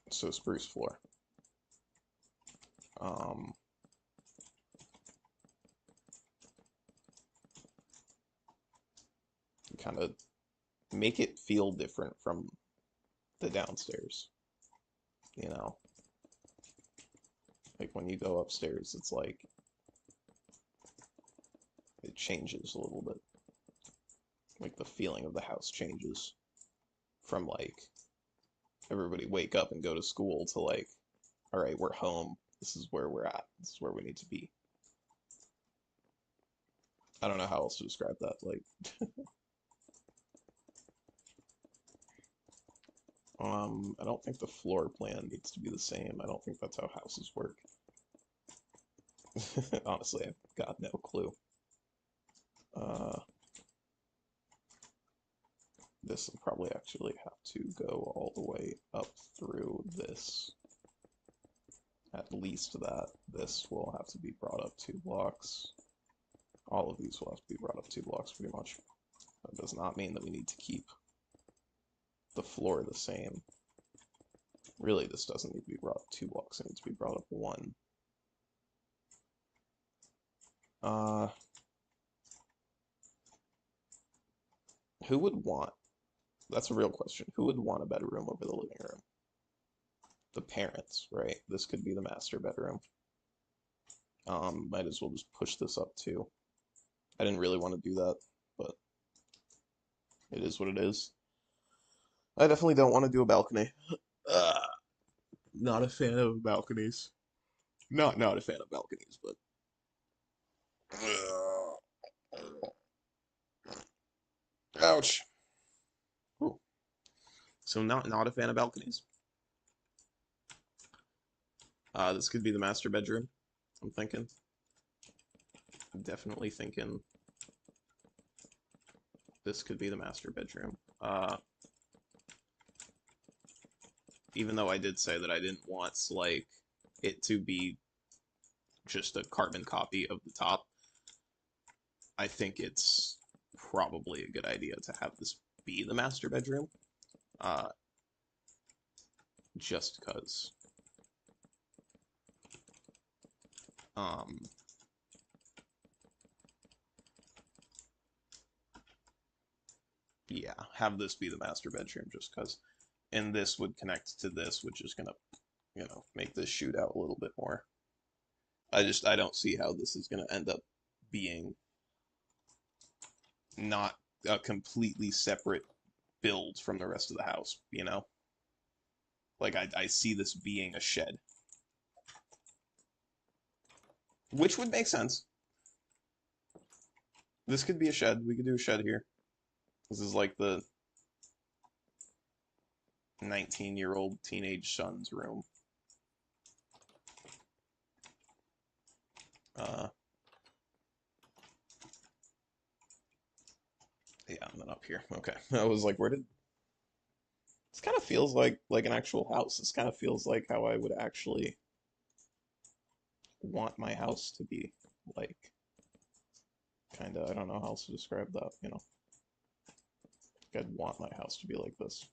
So spruce floor. Kind of make it feel different from the downstairs, you know? Like when you go upstairs, it's like it changes a little bit. Like the feeling of the house changes from like everybody wake up and go to school to like, all right, we're home. This is where we're at. This is where we need to be. I don't know how else to describe that. Like, I don't think the floor plan needs to be the same. I don't think that's how houses work. Honestly, I've got no clue. This will probably actually have to go all the way up through this. At least that. This will have to be brought up 2 blocks. All of these will have to be brought up 2 blocks pretty much. That does not mean that we need to keep the floor the same. Really, this doesn't need to be brought up 2 blocks. It needs to be brought up 1. Who would want, that's a real question, who would want a bedroom over the living room? The parents, right? This could be the master bedroom. Might as well just push this up too. I didn't really want to do that, but it is what it is. I definitely don't want to do a balcony. Uh, Not a fan of balconies. Not a fan of balconies, but ouch. Ooh. So not a fan of balconies. This could be the master bedroom. I'm thinking. Definitely thinking this could be the master bedroom. Even though I did say that I didn't want like it to be just a carbon copy of the top, I think it's probably a good idea to have this be the master bedroom. Just because. Yeah, have this be the master bedroom just because. And this would connect to this, which is gonna, make this shoot out a little bit more. I don't see how this is gonna end up being not a completely separate build from the rest of the house, you know? Like I see this being a shed. Which would make sense. This could be a shed. We could do a shed here. This is like the 19-year-old teenage son's room. Yeah, and then up here. Okay. I was like, where did this kind of feels like an actual house. This kind of feels like how I would actually want my house to be. Like, kind of, I don't know how else to describe that, you know. Like I'd want my house to be like this.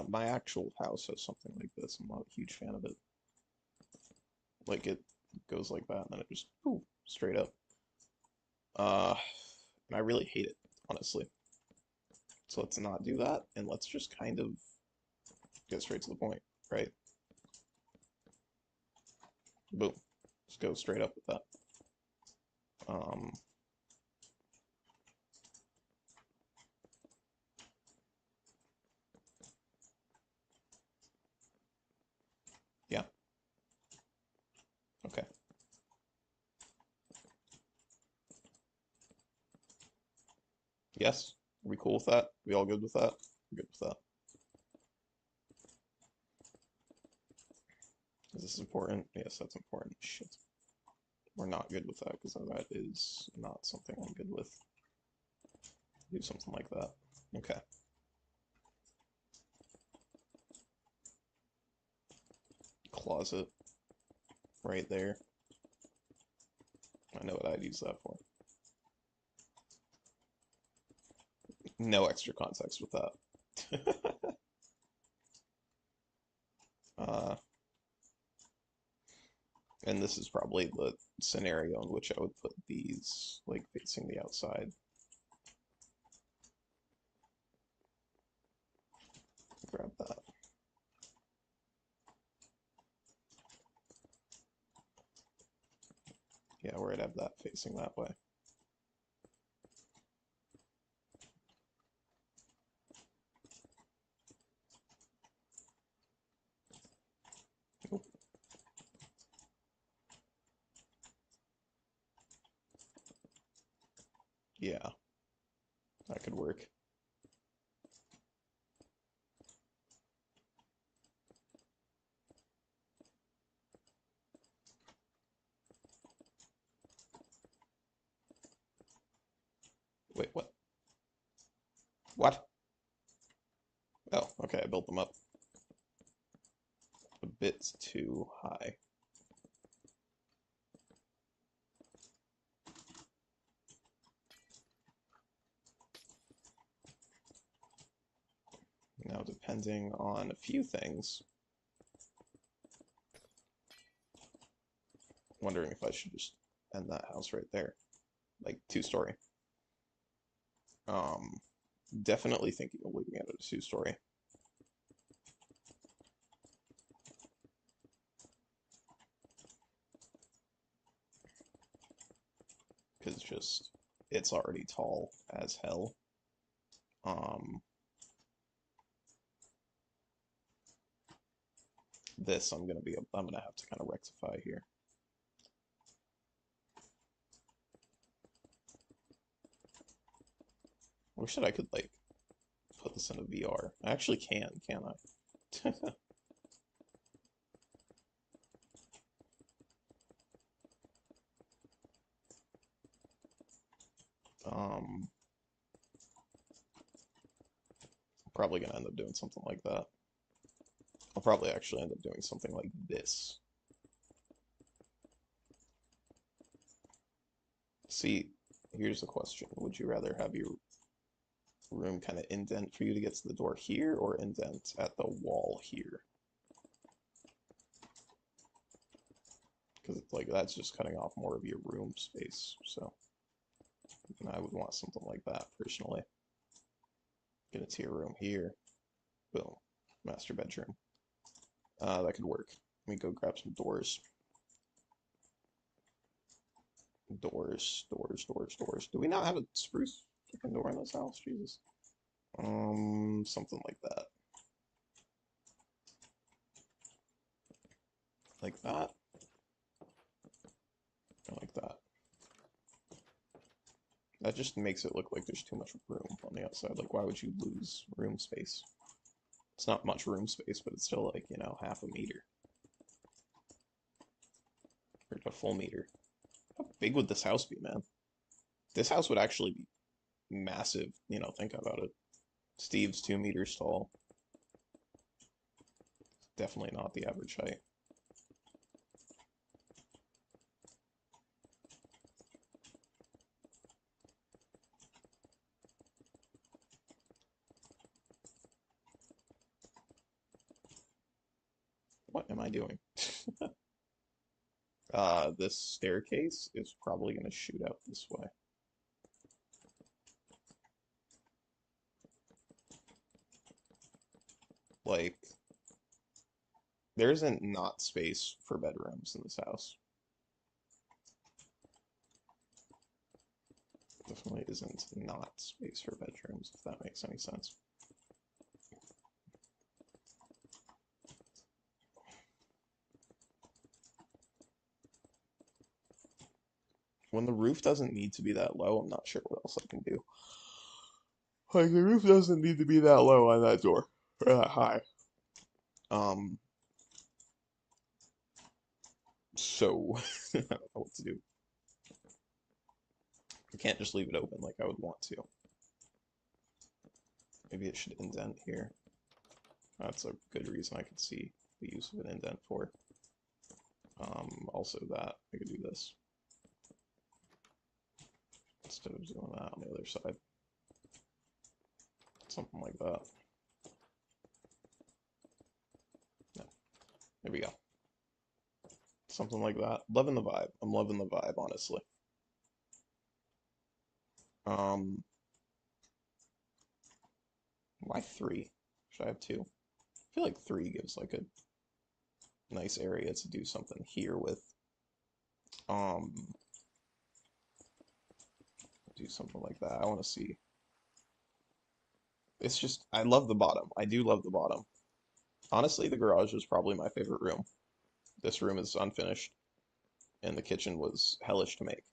My actual house has something like this. I'm not a huge fan of it. Like it goes like that, and then it just poof, straight up. And I really hate it, honestly. So let's not do that, and let's just kind of get straight to the point, right? Boom. Just go straight up with that. Um, yeah. Okay. Yes? Are we cool with that? We all good with that? We're good with that. Is this important? Yes, that's important. Shit. We're not good with that because that is not something I'm good with. Do something like that. Okay. Closet. Right there. I know what I'd use that for. No extra context with that. uh, and this is probably the scenario in which I would put these, like, facing the outside. Grab that. Yeah, where I'd have that facing that way. Nope. Yeah, that could work. Wait, what? What? Oh, okay, I built them up a bit too high. Now, depending on a few things, wondering if I should just end that house right there, like 2-story. Um, Definitely thinking of leaving it at a 2-story. Because just, it's already tall as hell. Um, this I'm gonna have to kind of rectify here. I wish that I could like put this into VR. I actually can I? um, Probably gonna end up doing something like that. I'll probably actually end up doing something like this. See, here's the question. Would you rather have your room kind of indent for you to get to the door here or indent at the wall here? Because it's like that's just cutting off more of your room space. So I would want something like that personally. Get into your room here. Boom. Master bedroom. That could work. Let me go grab some doors. Doors. Do we not have a spruce freaking door in this house? Jesus. Something like that. Like that. Like that. That just makes it look like there's too much room on the outside. Like, why would you lose room space? It's not much room space, but it's still like, you know, half a meter. Or a full meter. How big would this house be, man? This house would actually be massive, you know, think about it. Steve's 2 meters tall. Definitely not the average height. What am I doing? This staircase is probably going to shoot out this way. Like, there isn't not space for bedrooms in this house. Definitely isn't not space for bedrooms, if that makes any sense. When the roof doesn't need to be that low, I'm not sure what else I can do. Like the roof doesn't need to be that low on that door or that high. Um, so I don't know what to do. I can't just leave it open like I would want to. Maybe it should indent here. That's a good reason I could see the use of an indent for. Also that I could do this instead of doing that on the other side. Something like that. Yeah, there we go. Something like that. Loving the vibe. I'm loving the vibe, honestly. Um, why three? Should I have two? I feel like three gives like a nice area to do something here with. Um, do something like that. I want to see. It's just, I love the bottom. I do love the bottom. Honestly, the garage is probably my favorite room. This room is unfinished, and the kitchen was hellish to make.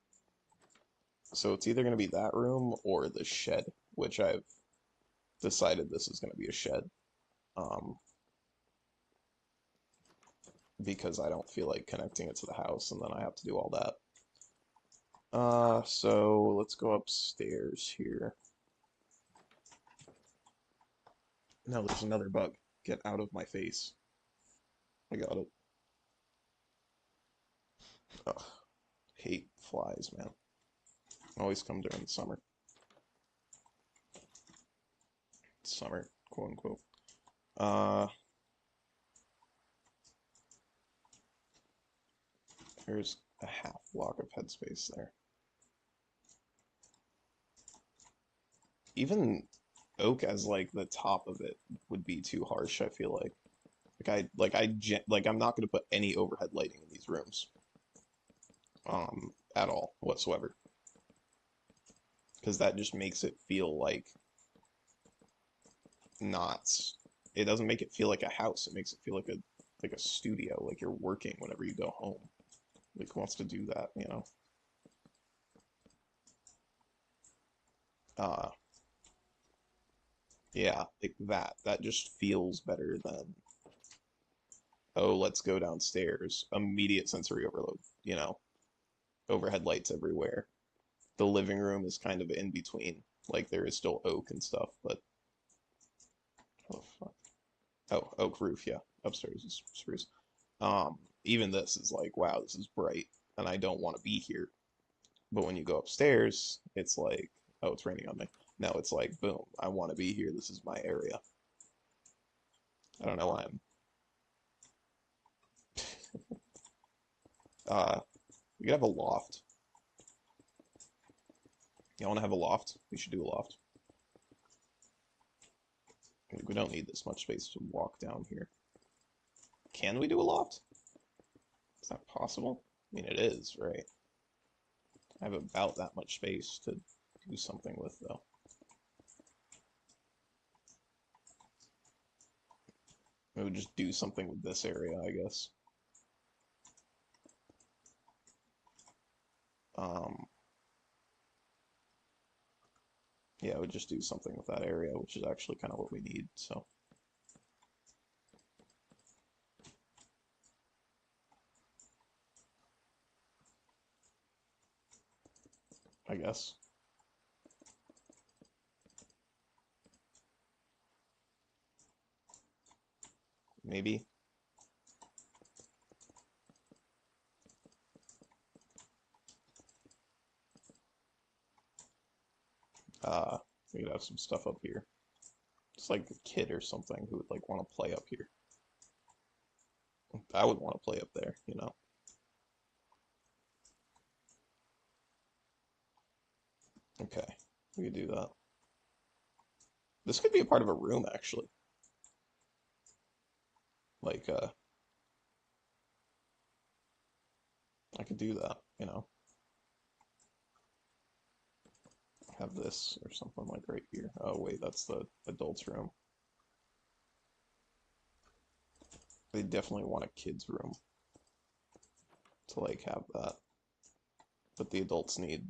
So it's either going to be that room or the shed, which I've decided this is going to be a shed. Um, because I don't feel like connecting it to the house, and then I have to do all that. So let's go upstairs here. No, there's another bug. Get out of my face. I got it. Ugh, hate flies, man. Always come during the summer. Summer, quote unquote. Uh, there's a half block of headspace there. Even oak as like the top of it would be too harsh, I feel like. I'm not gonna put any overhead lighting in these rooms. At all whatsoever. Because that just makes it feel like not it doesn't make it feel like a house. It makes it feel like a studio, like you're working whenever you go home. Like who wants to do that, you know? Uh yeah, like that. That just feels better than, oh, let's go downstairs. Immediate sensory overload, you know? Overhead lights everywhere. The living room is kind of in between. Like there is still oak and stuff, but oh fuck. Oh, oak roof, yeah. Upstairs is spruce. Even this is like, wow, this is bright, and I don't want to be here. But when you go upstairs, it's like, oh, it's raining on me. No, it's like, boom, I want to be here. This is my area. I don't know why I'm. Uh, we could have a loft. You want to have a loft? We should do a loft. We don't need this much space to walk down here. Can we do a loft? Is that possible? I mean, it is, right? I have about that much space to do something with, though. We would just do something with this area, I guess. Um, yeah, I would just do something with that area, which is actually kind of what we need, so. I guess. Maybe. Uh, we could have some stuff up here. It's like a kid or something who would like want to play up here. I would want to play up there, you know. Okay, we could do that. This could be a part of a room, actually. Like, I could do that, you know. Have this or something like right here. Oh, wait, that's the adults' room. They definitely want a kid's room to like have that. But the adults need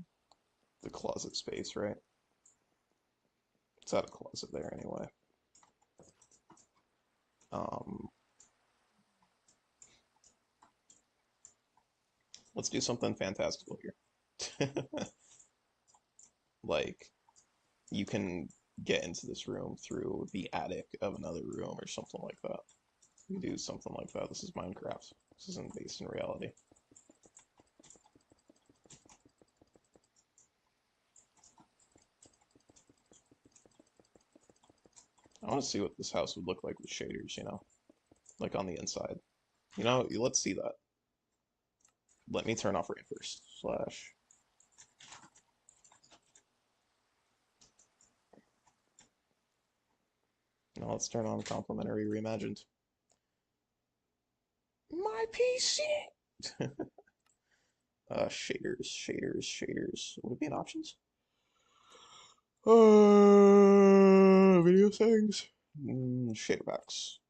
the closet space, right? It's out of closet there anyway. Um, let's do something fantastical here. Like, you can get into this room through the attic of another room or something like that. You do something like that. This is Minecraft. This isn't based in reality. I want to see what this house would look like with shaders, like on the inside. Let's see that. Let me turn off rain first. Slash. Now let's turn on complementary reimagined. My PC! Shaders. Would it be in options? Video settings. Shader packs.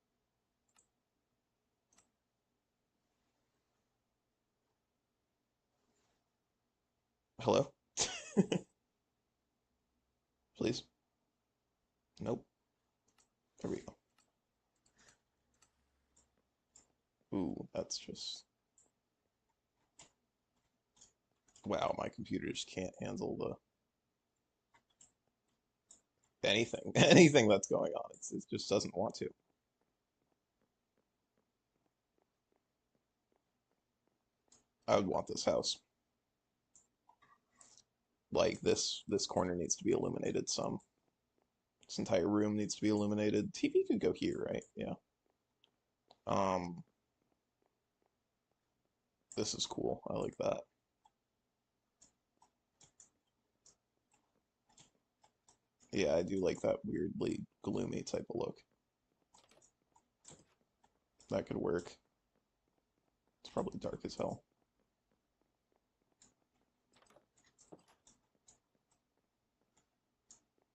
Hello? Please? Nope. There we go. Ooh, that's just... Wow, my computer just can't handle anything. Anything that's going on. It just doesn't want to. I would want this house. Like, this corner needs to be illuminated some. This entire room needs to be illuminated. TV could go here, right? Yeah. Um, this is cool. I like that. Yeah, I do like that weirdly gloomy type of look. That could work. It's probably dark as hell.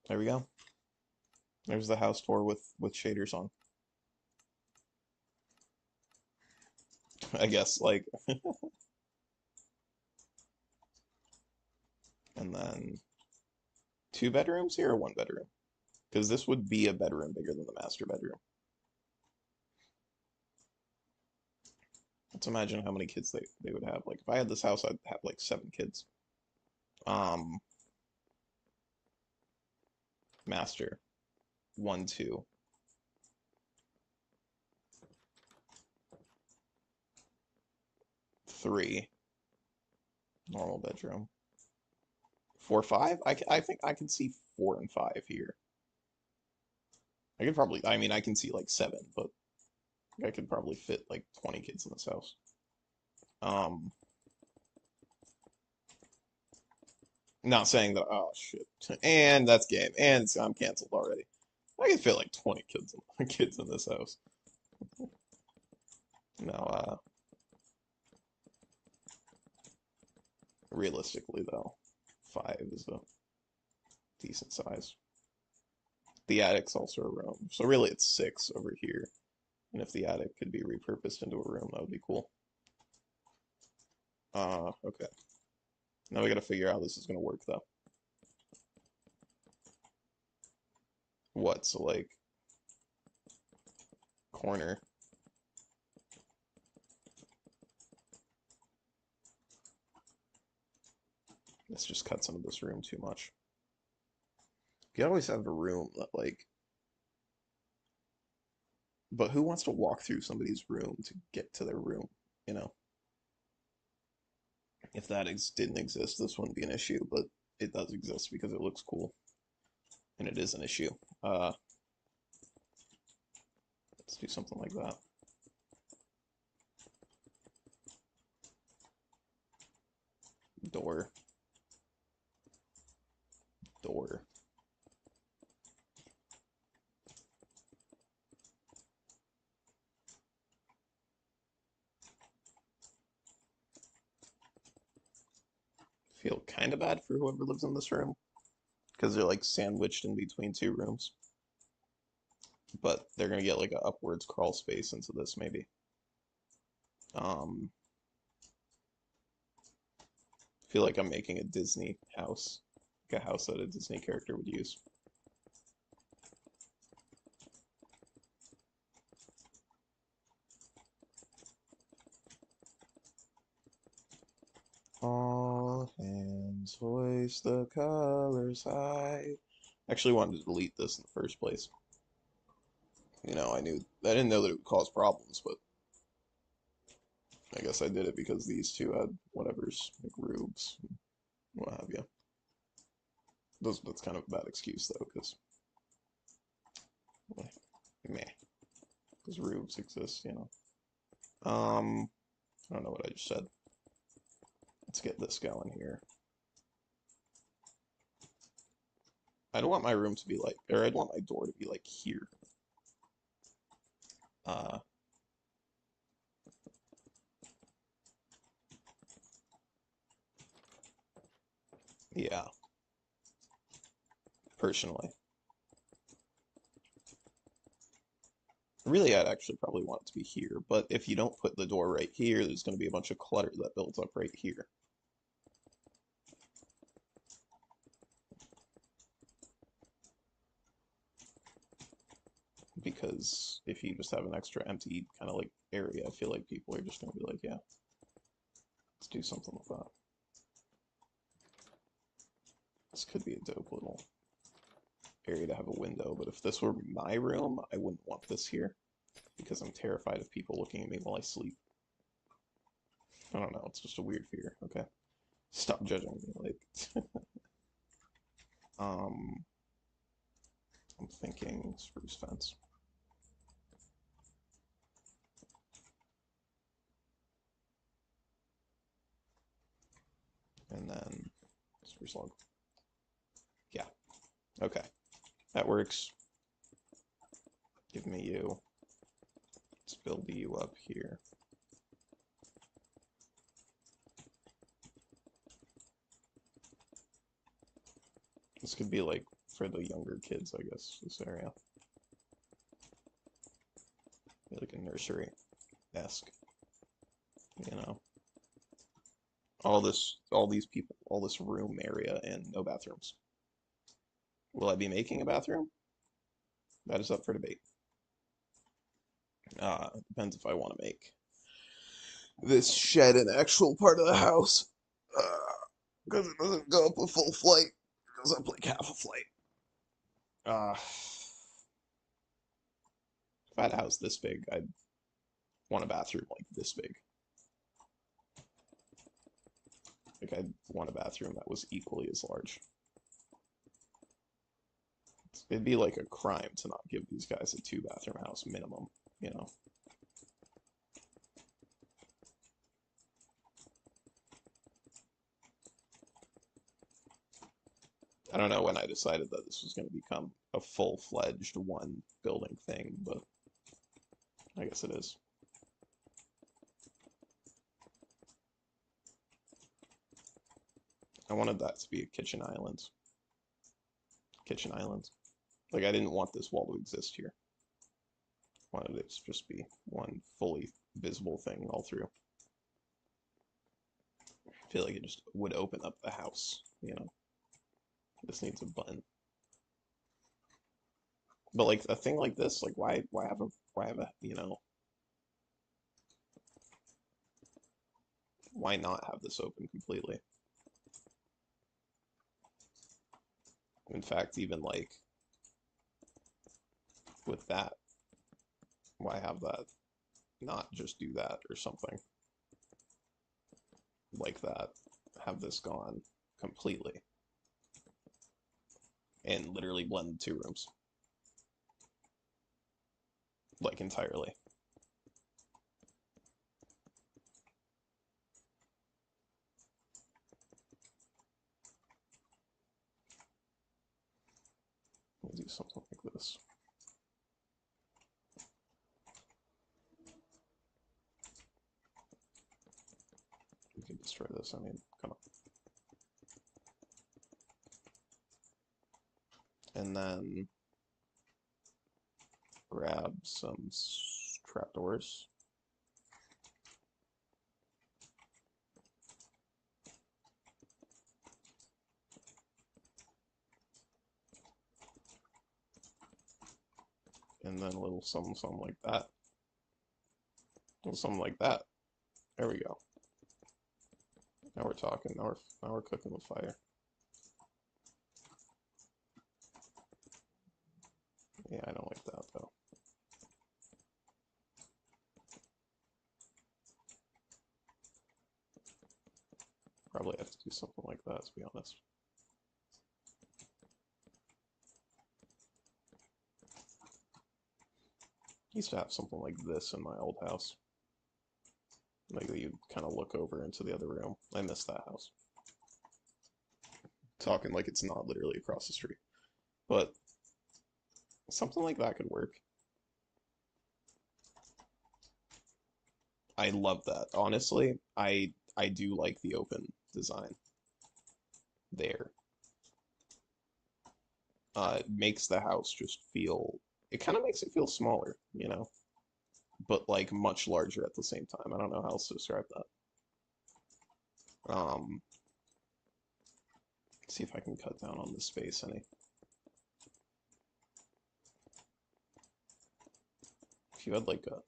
There we go. There's the house tour with shaders on. I guess like and then 2 bedrooms here or 1 bedroom? Because this would be a bedroom bigger than the master bedroom. Let's imagine how many kids they would have. Like if I had this house, I'd have like 7 kids. Um, master, 1, 2. 3, normal bedroom. 4, 5? I think I can see 4 and 5 here. I could probably, I mean, I can see like 7, but I could probably fit like 20 kids in this house. Um, Not saying that, oh shit. And that's game. And I'm canceled already. I could fit like 20 kids in this house. No, realistically though, 5 is a decent size. The attic's also a room. So really it's 6 over here. And if the attic could be repurposed into a room, that would be cool. Okay. Now we gotta figure out how this is gonna work though. What? So like corner. This just cuts into this room too much. You always have a room that like, but who wants to walk through somebody's room to get to their room? You know, if that didn't exist, this wouldn't be an issue, but it does exist because it looks cool, and it is an issue. Uh, let's do something like that. Door. Door. Feel kind of bad for whoever lives in this room because they're like sandwiched in between 2 rooms. But they're gonna get like an upwards crawl space into this maybe. Um, feel like I'm making a Disney house, like a house that a Disney character would use. hoist the colors high. Actually wanted to delete this in the first place. You know, I didn't know that it would cause problems, but I guess I did it because these two had whatever's, like roofs, and what have you. That's kind of a bad excuse though, because meh, because roofs exist, you know. I don't know what I just said. Let's get this going here. I don't want my room to be like, or I'd want my door to be like here. Uh, yeah, personally. Really, I'd actually probably want it to be here, but if you don't put the door right here, there's going to be a bunch of clutter that builds up right here. Because if you just have an extra empty kind of like area, I feel like people are just going to be like, yeah, let's do something with that. This could be a dope little area to have a window, but if this were my room, I wouldn't want this here because I'm terrified of people looking at me while I sleep. I don't know, it's just a weird fear. Okay. Stop judging me, like um I'm thinking spruce fence. And then spruce log. Yeah. Okay. That works. Give me you. Let's build you up here. This could be like for the younger kids, I guess, this area. Be like a nursery-esque, you know. All these people, all this room area and no bathrooms. Will I be making a bathroom? That is up for debate. Depends if I want to make this shed an actual part of the house. Because it doesn't go up a full flight. It goes up like half a flight. If I had a house this big, I'd want a bathroom like this big. Like I'd want a bathroom that was equally as large. It'd be like a crime to not give these guys a two-bathroom house minimum, you know. I don't know when I decided that this was going to become a full-fledged one building thing, but I guess it is. I wanted that to be a kitchen island. Kitchen island. Like I didn't want this wall to exist here. I wanted it to just be one fully visible thing all through. I feel like it just would open up the house, you know. This needs a button. But like a thing like this, like why have a you know why not have this open completely? In fact, even like with that, why have that? Not just do that or something like that. Have this gone completely and literally blend the two rooms. Like entirely. We'll do something like this. We can destroy this, I mean, come on. And then grab some trapdoors. And then a little something, something like that. A little something like that. There we go. Now we're talking. Now we're cooking with fire. Yeah, I don't like that though. Probably have to do something like that, to be honest. I used to have something like this in my old house. Like you kind of look over into the other room. I miss that house. Talking like it's not literally across the street. But something like that could work. I love that. Honestly, I do like the open design there. It makes the house just feel, it kind of makes it feel smaller, you know, but like much larger at the same time. I don't know how else to describe that. See if I can cut down on the space any. If you had like a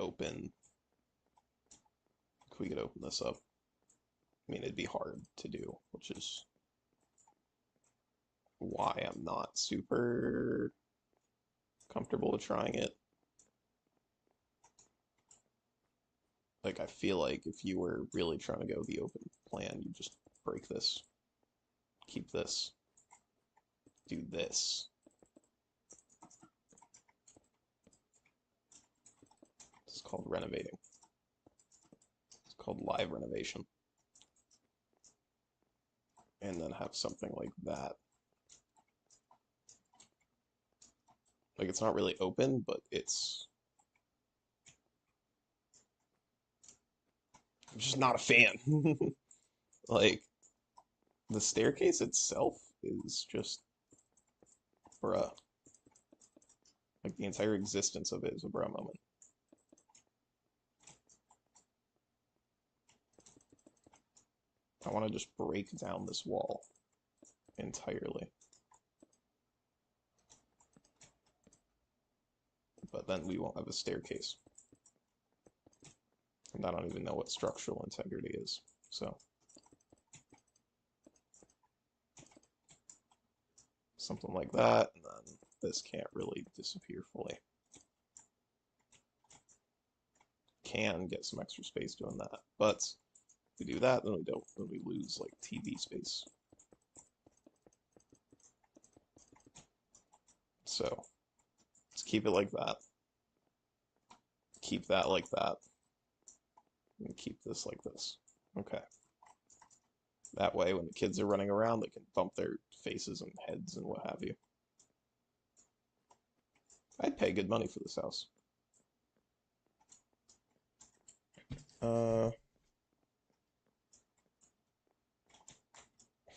open, if we could open this up, I mean, it'd be hard to do, which is why I'm not super comfortable with trying it. Like, I feel like if you were really trying to go the open plan, you just break this, keep this, do this. It's called renovating. It's called live renovation. And then have something like that. Like, it's not really open, but it's... I'm just not a fan. Like, the staircase itself is just... bruh. Like, the entire existence of it is a bruh moment. I want to just break down this wall entirely. But then we won't have a staircase. And I don't even know what structural integrity is, so. Something like that, and then this can't really disappear fully. Can get some extra space doing that, but if we do that, then we don't, then we lose like TV space. So let's keep it like that. Keep that like that. And keep this like this. Okay. That way, when the kids are running around, they can bump their faces and heads and what have you. I'd pay good money for this house. Uh,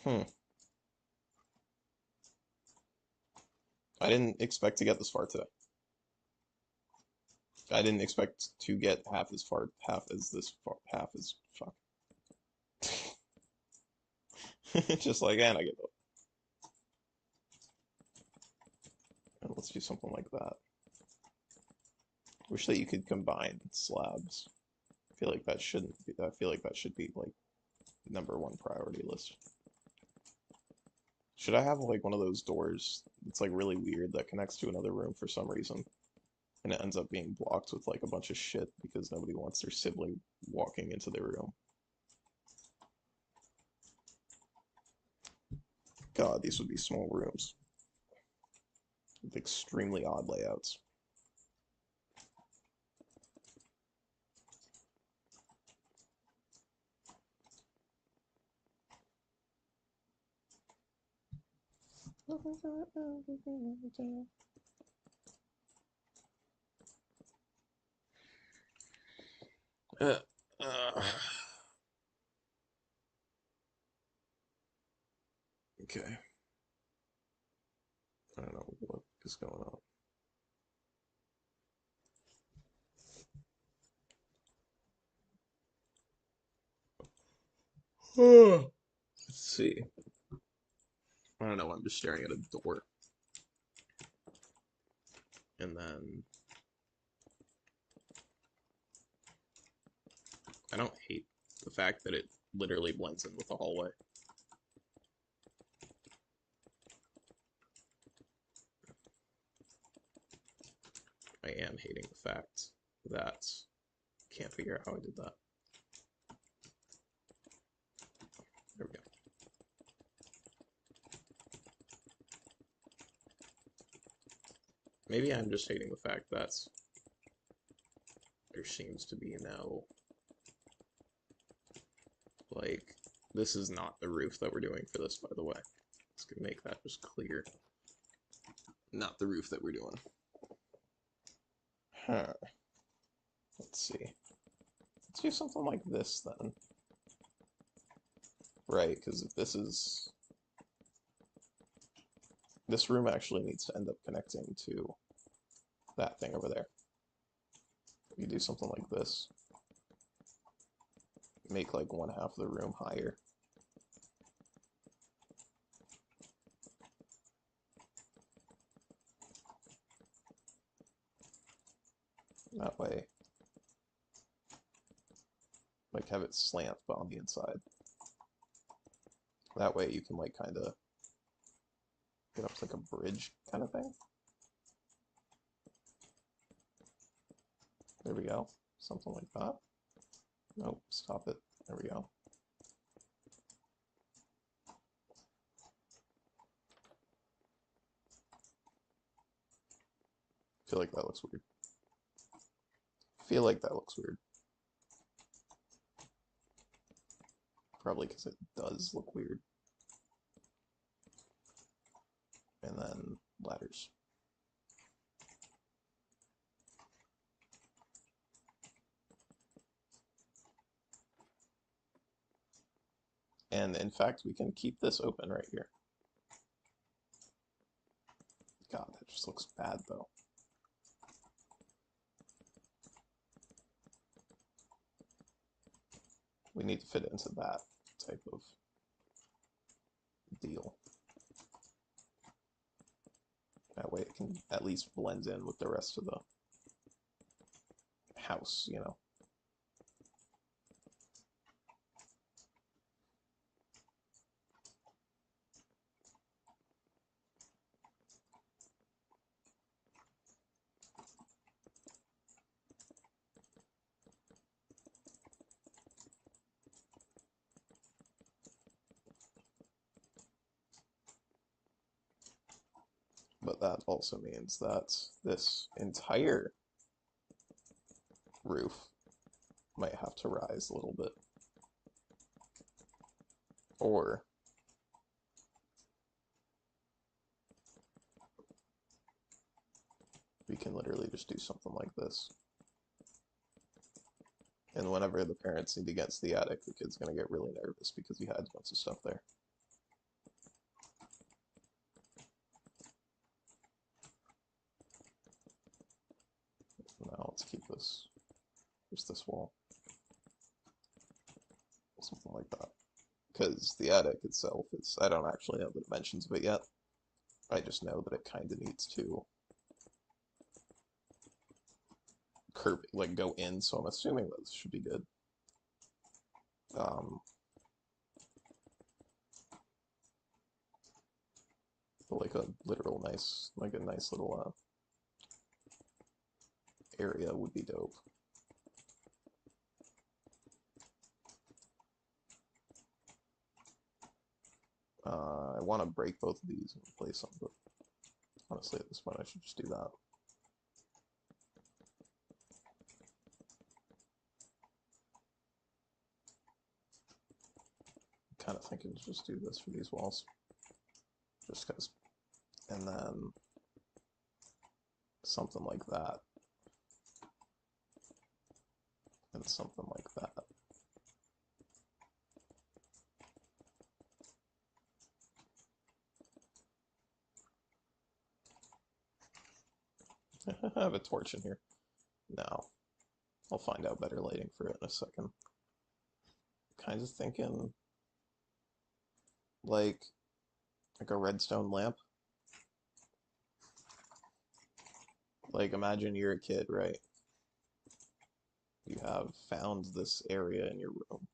hmm. I didn't expect to get this far today. I didn't expect to get half as far, half as this far, half as fuck. Just like, and I get it. And let's do something like that. Wish that you could combine slabs. I feel like that shouldn't be, I feel like that should be like #1 priority list. Should I have like one of those doors that's like really weird that connects to another room for some reason? And it ends up being blocked with like a bunch of shit because nobody wants their sibling walking into their room. God, these would be small rooms with extremely odd layouts. Uh, uh, okay. I don't know what is going on. Let's see. I don't know. I'm just staring at a door. And then I don't hate the fact that it literally blends in with the hallway. I am hating the fact that I can't figure out how I did that. There we go. Maybe I'm just hating the fact that there seems to be no, like, this is not the roof that we're doing for this, by the way. Let's make that just clear. Not the roof that we're doing. Huh. Let's see. Let's do something like this then. Right, because if this is... This room actually needs to end up connecting to that thing over there. You do something like this. Make like one half of the room higher. That way, like have it slant but on the inside. That way you can like kind of get up to like a bridge kind of thing. There we go. Something like that. Nope, stop it. There we go. Feel like that looks weird. Feel like that looks weird. Probably because it does look weird. And then ladders. And in fact, we can keep this open right here. God, that just looks bad though. We need to fit it into that type of deal. That way it can at least blend in with the rest of the house, you know. But that also means that this entire roof might have to rise a little bit. Or we can literally just do something like this. And whenever the parents need to get to the attic, the kid's going to get really nervous because he hides a bunch of stuff there. Now let's keep this, just this wall. Something like that. Because the attic itself is, I don't actually know the dimensions of it yet. I just know that it kind of needs to curve, like go in, so I'm assuming that this should be good. But like a literal nice, like a nice little area would be dope. I want to break both of these and replace them, but honestly at this point I should just do that. I'm kind of thinking to just do this for these walls. Just because. And then something like that. And something like that. I have a torch in here. No. I'll find out better lighting for it in a second. Kind of thinking like a redstone lamp. Like imagine you're a kid, right? you have found this area in your room.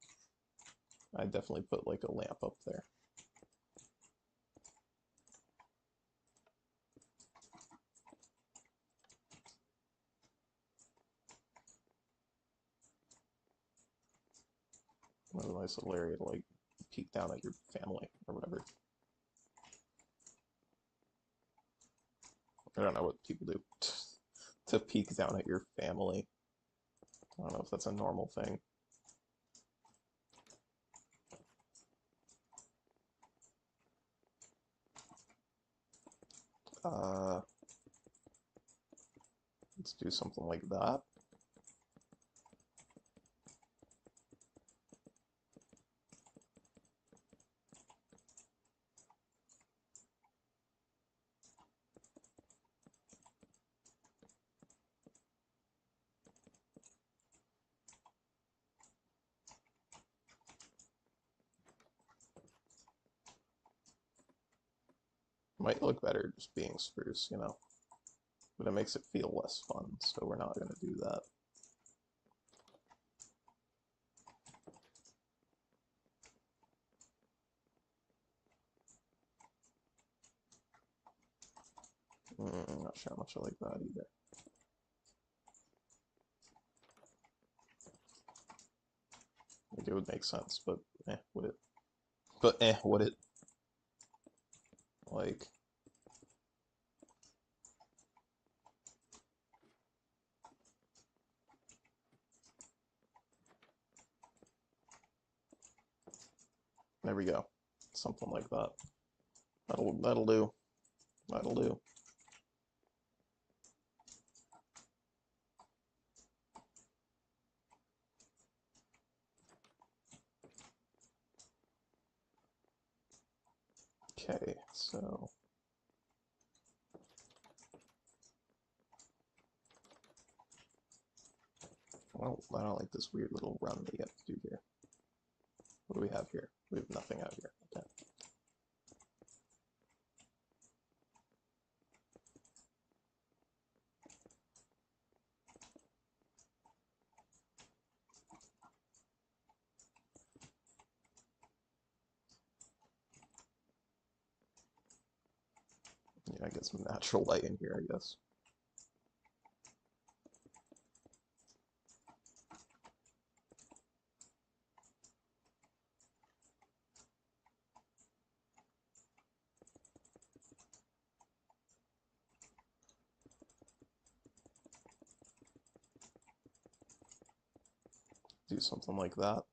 I'd definitely put like a lamp up there. What a nice little area to like peek down at your family or whatever. I don't know what people do to peek down at your family. I don't know if that's a normal thing. Uh, let's do something like that. Might look better just being spruce, you know, but it makes it feel less fun, so we're not going to do that. Not sure how much I like that either. Like it would make sense, but would it? But would it? Like, there we go. Something like that. That'll do. That'll do. Okay, so I don't like this weird little run that you have to do here. What do we have here? We have nothing out here. Okay. Yeah, I get some natural light in here, I guess. Do something like that.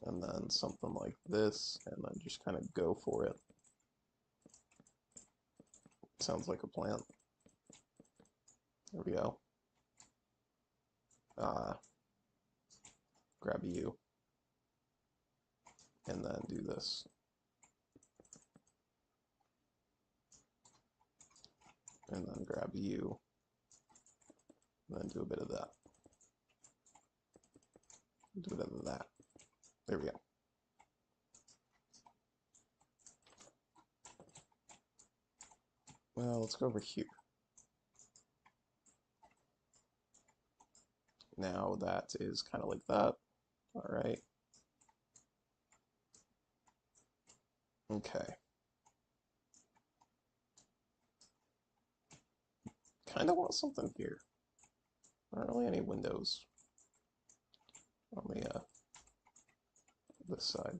And then something like this, and then just kind of go for it. Sounds like a plan. There we go. Grab you. And then do this. And then grab you. And then do a bit of that. Do a bit of that. There we go. Well, let's go over here. Now that is kind of like that. All right. Okay. Kind of want something here. Not really any windows on the this side.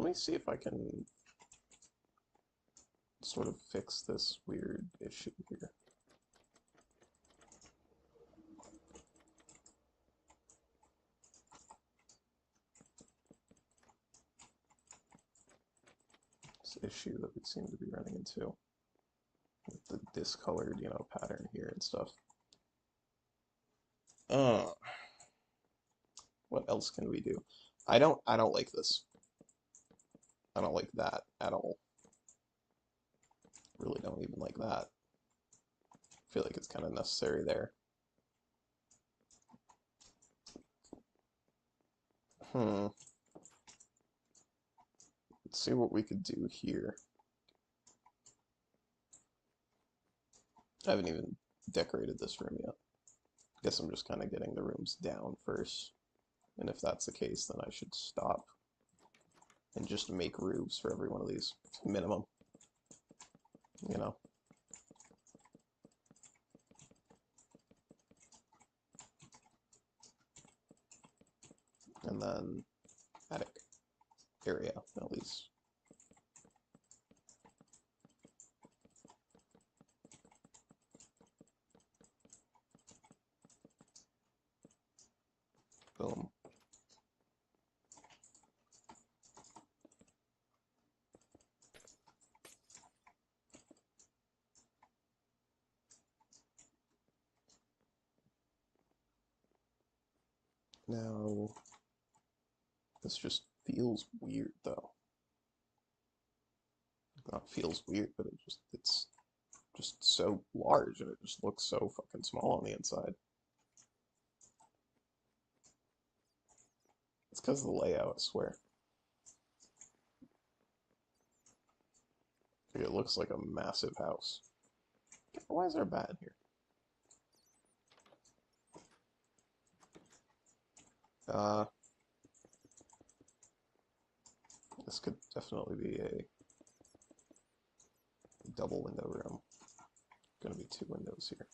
Let me see if I can sort of fix this weird issue here. This issue that we seem to be running into with the discolored, you know, pattern here and stuff. What else can we do? I don't like this. I don't like that at all. Really don't even like that. I feel like it's kind of necessary there. Let's see what we could do here. I haven't even decorated this room yet. Guess I'm just kind of getting the rooms down first. And if that's the case, then I should stop and just make roofs for every one of these. Minimum, you know. And then attic area, at least. Boom. Now, this just feels weird though. Not feels weird, but it's just so large and it just looks so fucking small on the inside. It's because of the layout, I swear. Like, it looks like a massive house. Why is there a bat in here? This could definitely be a double window room. Gonna be 2 windows here.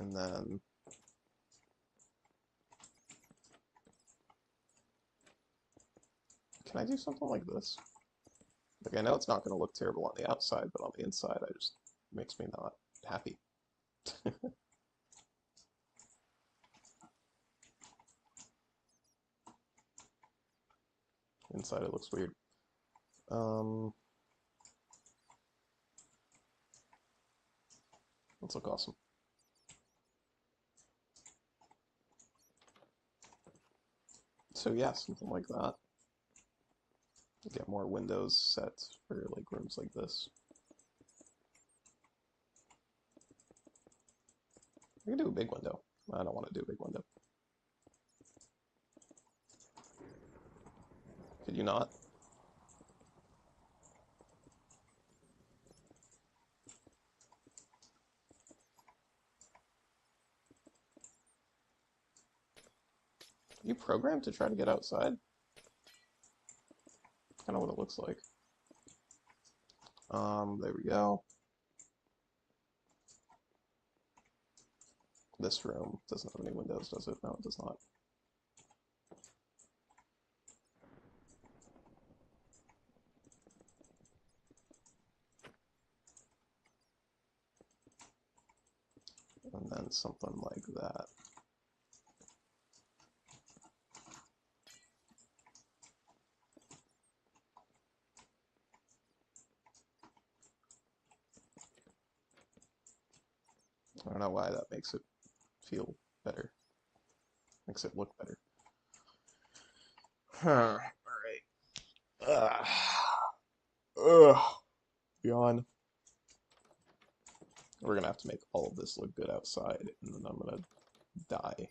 And then can I do something like this? Like, I know it's not going to look terrible on the outside, but on the inside, it makes me not happy. Inside, it looks weird. Let's look awesome. So yeah, something like that. Get more windows set for like rooms like this. I can do a big window. I don't want to do a big window. Could you not? Are you programmed to try to get outside? Kind of what it looks like. There we go. This room doesn't have any windows, does it? No, it does not. And then something like that. I don't know why that makes it feel better. Makes it look better. Huh. Alright. Ugh. Yawn. We're gonna have to make all of this look good outside, and then I'm gonna die.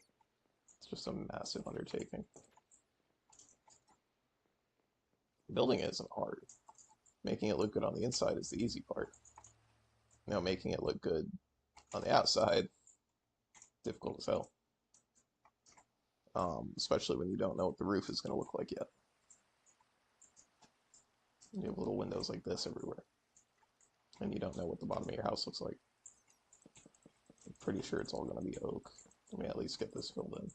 It's just a massive undertaking. Building it isn't hard. Making it look good on the inside is the easy part. You know, making it look good on the outside, difficult as hell. Especially when you don't know what the roof is going to look like yet. You have little windows like this everywhere. And you don't know what the bottom of your house looks like. I'm pretty sure it's all going to be oak. Let me at least get this filled in.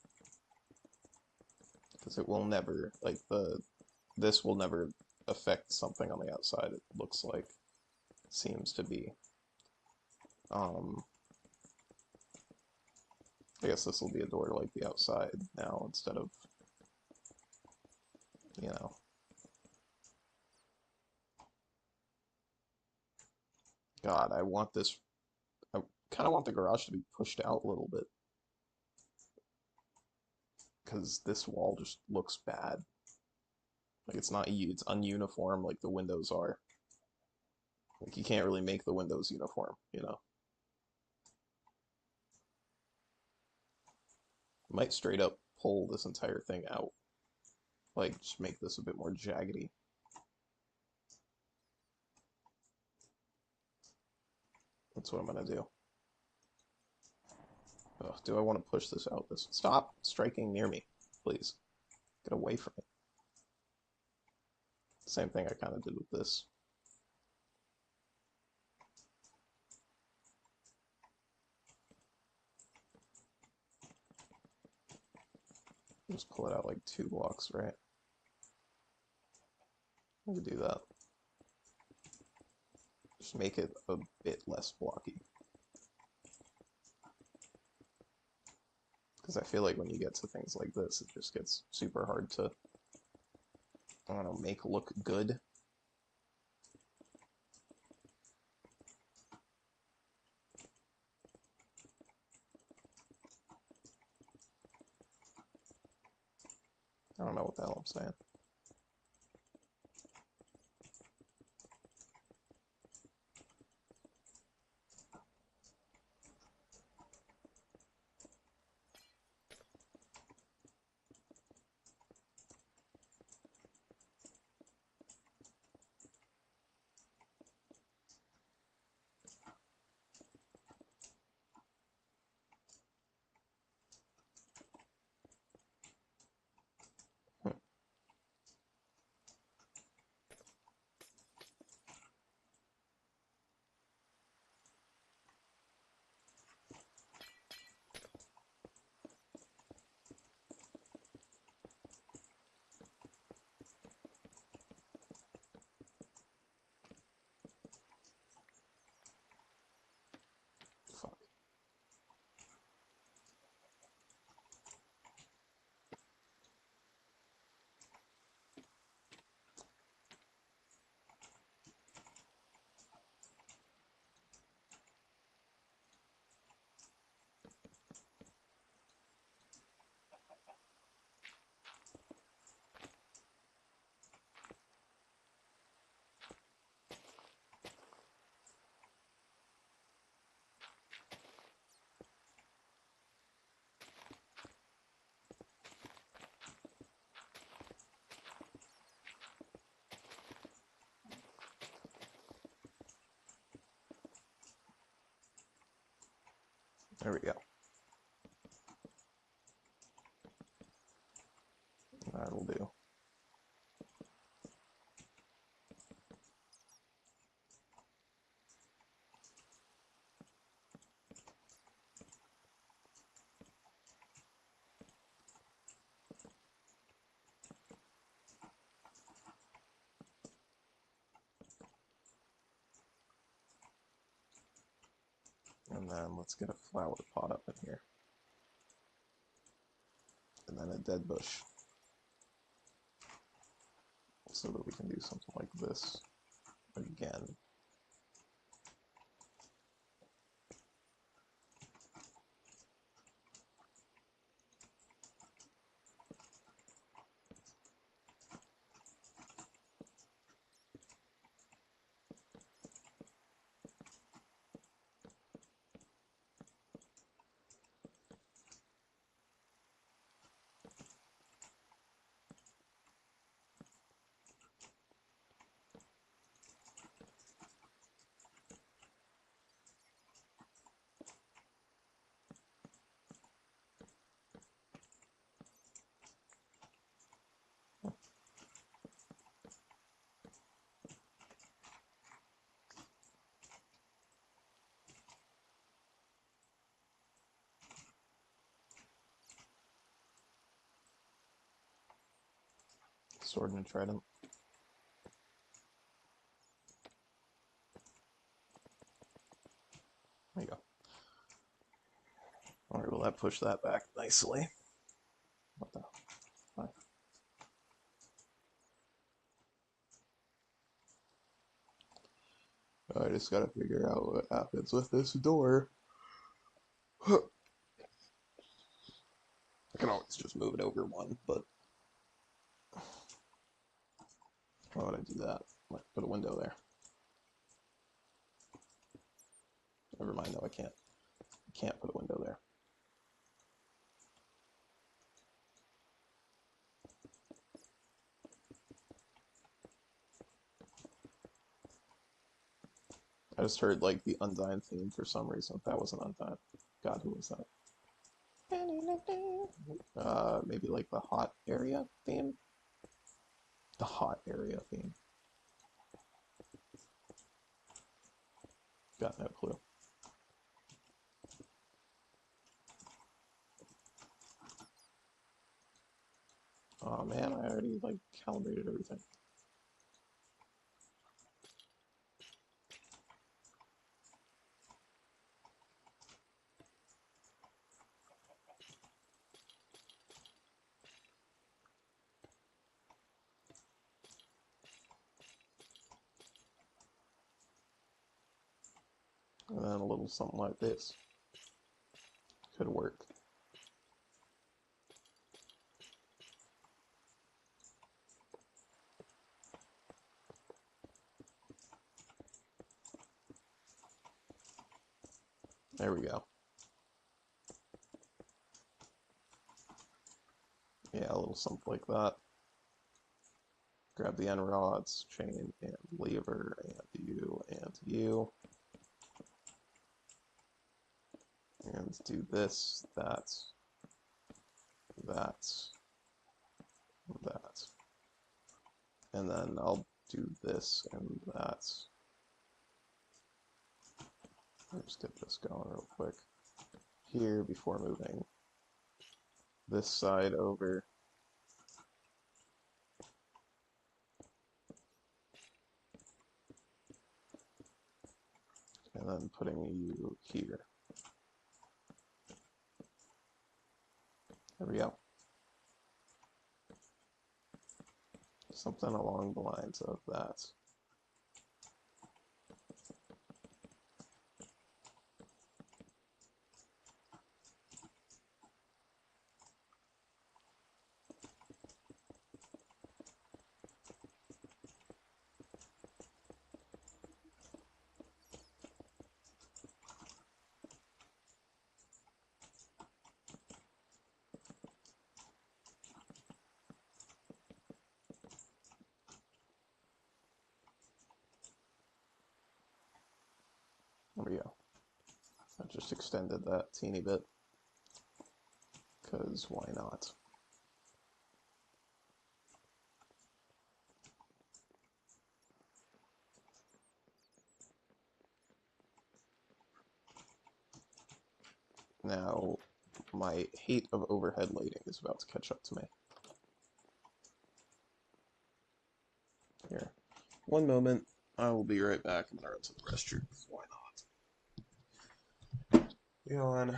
Because it will never, like, this will never affect something on the outside, it looks like. Seems to be. I guess this will be a door to, like, the outside now instead of, you know. God, I want this. I kind of want the garage to be pushed out a little bit. Because this wall just looks bad. Like, it's ununiform like the windows are. Like, you can't really make the windows uniform, you know? Might straight up pull this entire thing out. Like, just make this a bit more jaggedy. That's what I'm gonna do. Ugh, do I want to push this out? Stop striking near me, please. Get away from me. Same thing I kind of did with this. Just pull it out like 2 blocks, right? I could do that. Just make it a bit less blocky. Because I feel like when you get to things like this, it just gets super hard to, I don't know, make look good. I don't know what the hell I'm saying. Fuck. There we go. That'll do. And then let's get a flower pot up in here. And then a dead bush. So that we can do something like this again. Sword and trident. There you go. Alright, well that pushed that back nicely. What the fuck? I just gotta figure out what happens with this door. I can always just move it over 1, but why would I do that? Like, put a window there. Never mind though, I can't put a window there. I just heard like the Undyne theme for some reason. That wasn't Undyne. God, who was that? Maybe like the hot area theme? The hot area theme. Got no clue. Oh man, I already like calibrated everything. And then a little something like this could work. There we go. Yeah, a little something like that. Grab the end rods, chain and lever, and you, and you. And do this, that, that, that. And then I'll do this and that. I'll just get this going real quick here before moving this side over. And then putting you here. There we go. Something along the lines of that. There we go. I just extended that teeny bit, because why not? Now, my hate of overhead lighting is about to catch up to me. Here. One moment. I will be right back. I'm gonna run to the restroom. Why not? Yawn.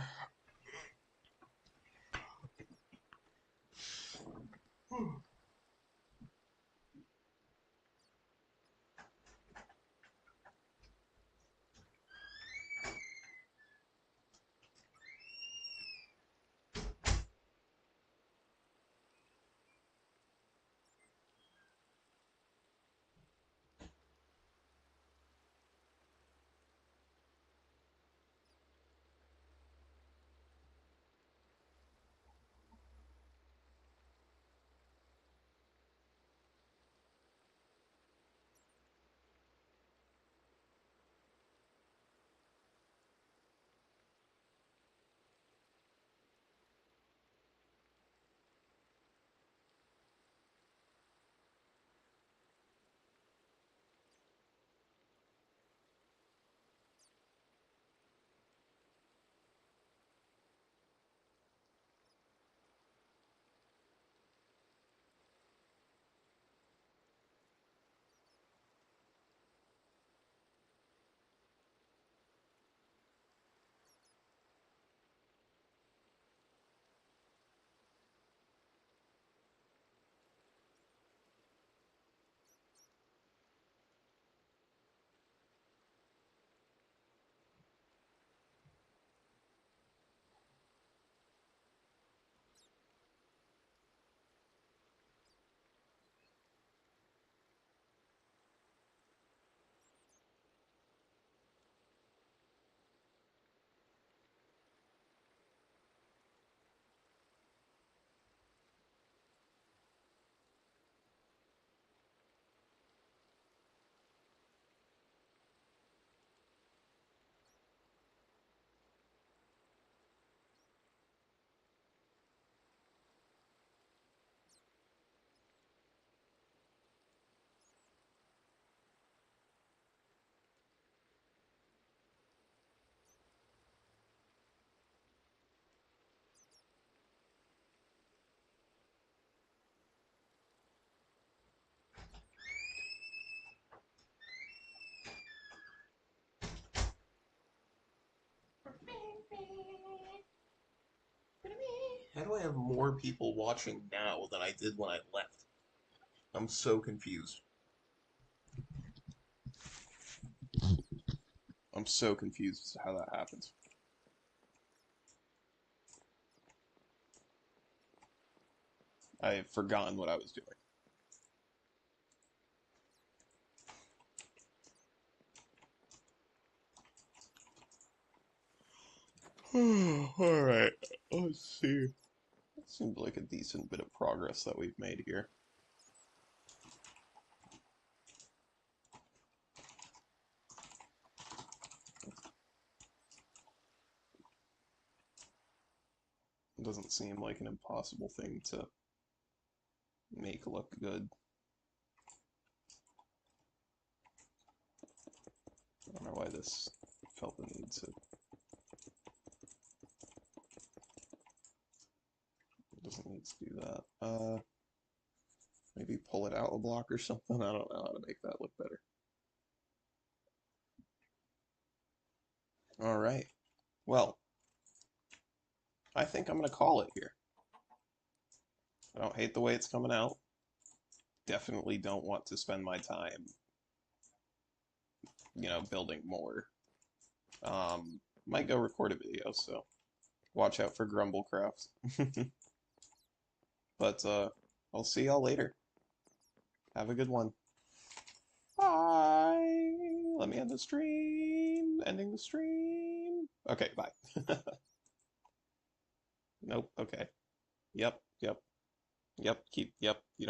I have more people watching now than I did when I left? I'm so confused. I'm so confused as to how that happens. I've forgotten what I was doing. Alright, let's see. It seems like a decent bit of progress that we've made here. It doesn't seem like an impossible thing to make look good. I don't know why this felt the need to. It doesn't need to do that. Maybe pull it out a block or something. I don't know how to make that look better. All right. Well, I think I'm gonna call it here. I don't hate the way it's coming out. Definitely don't want to spend my time, building more. Might go record a video, so watch out for Grumblecraft. But I'll see y'all later. Have a good one. Bye. Let me end the stream. Ending the stream. Okay, bye. Nope. Okay. Yep. Yep. Yep. Keep. Yep. You don't.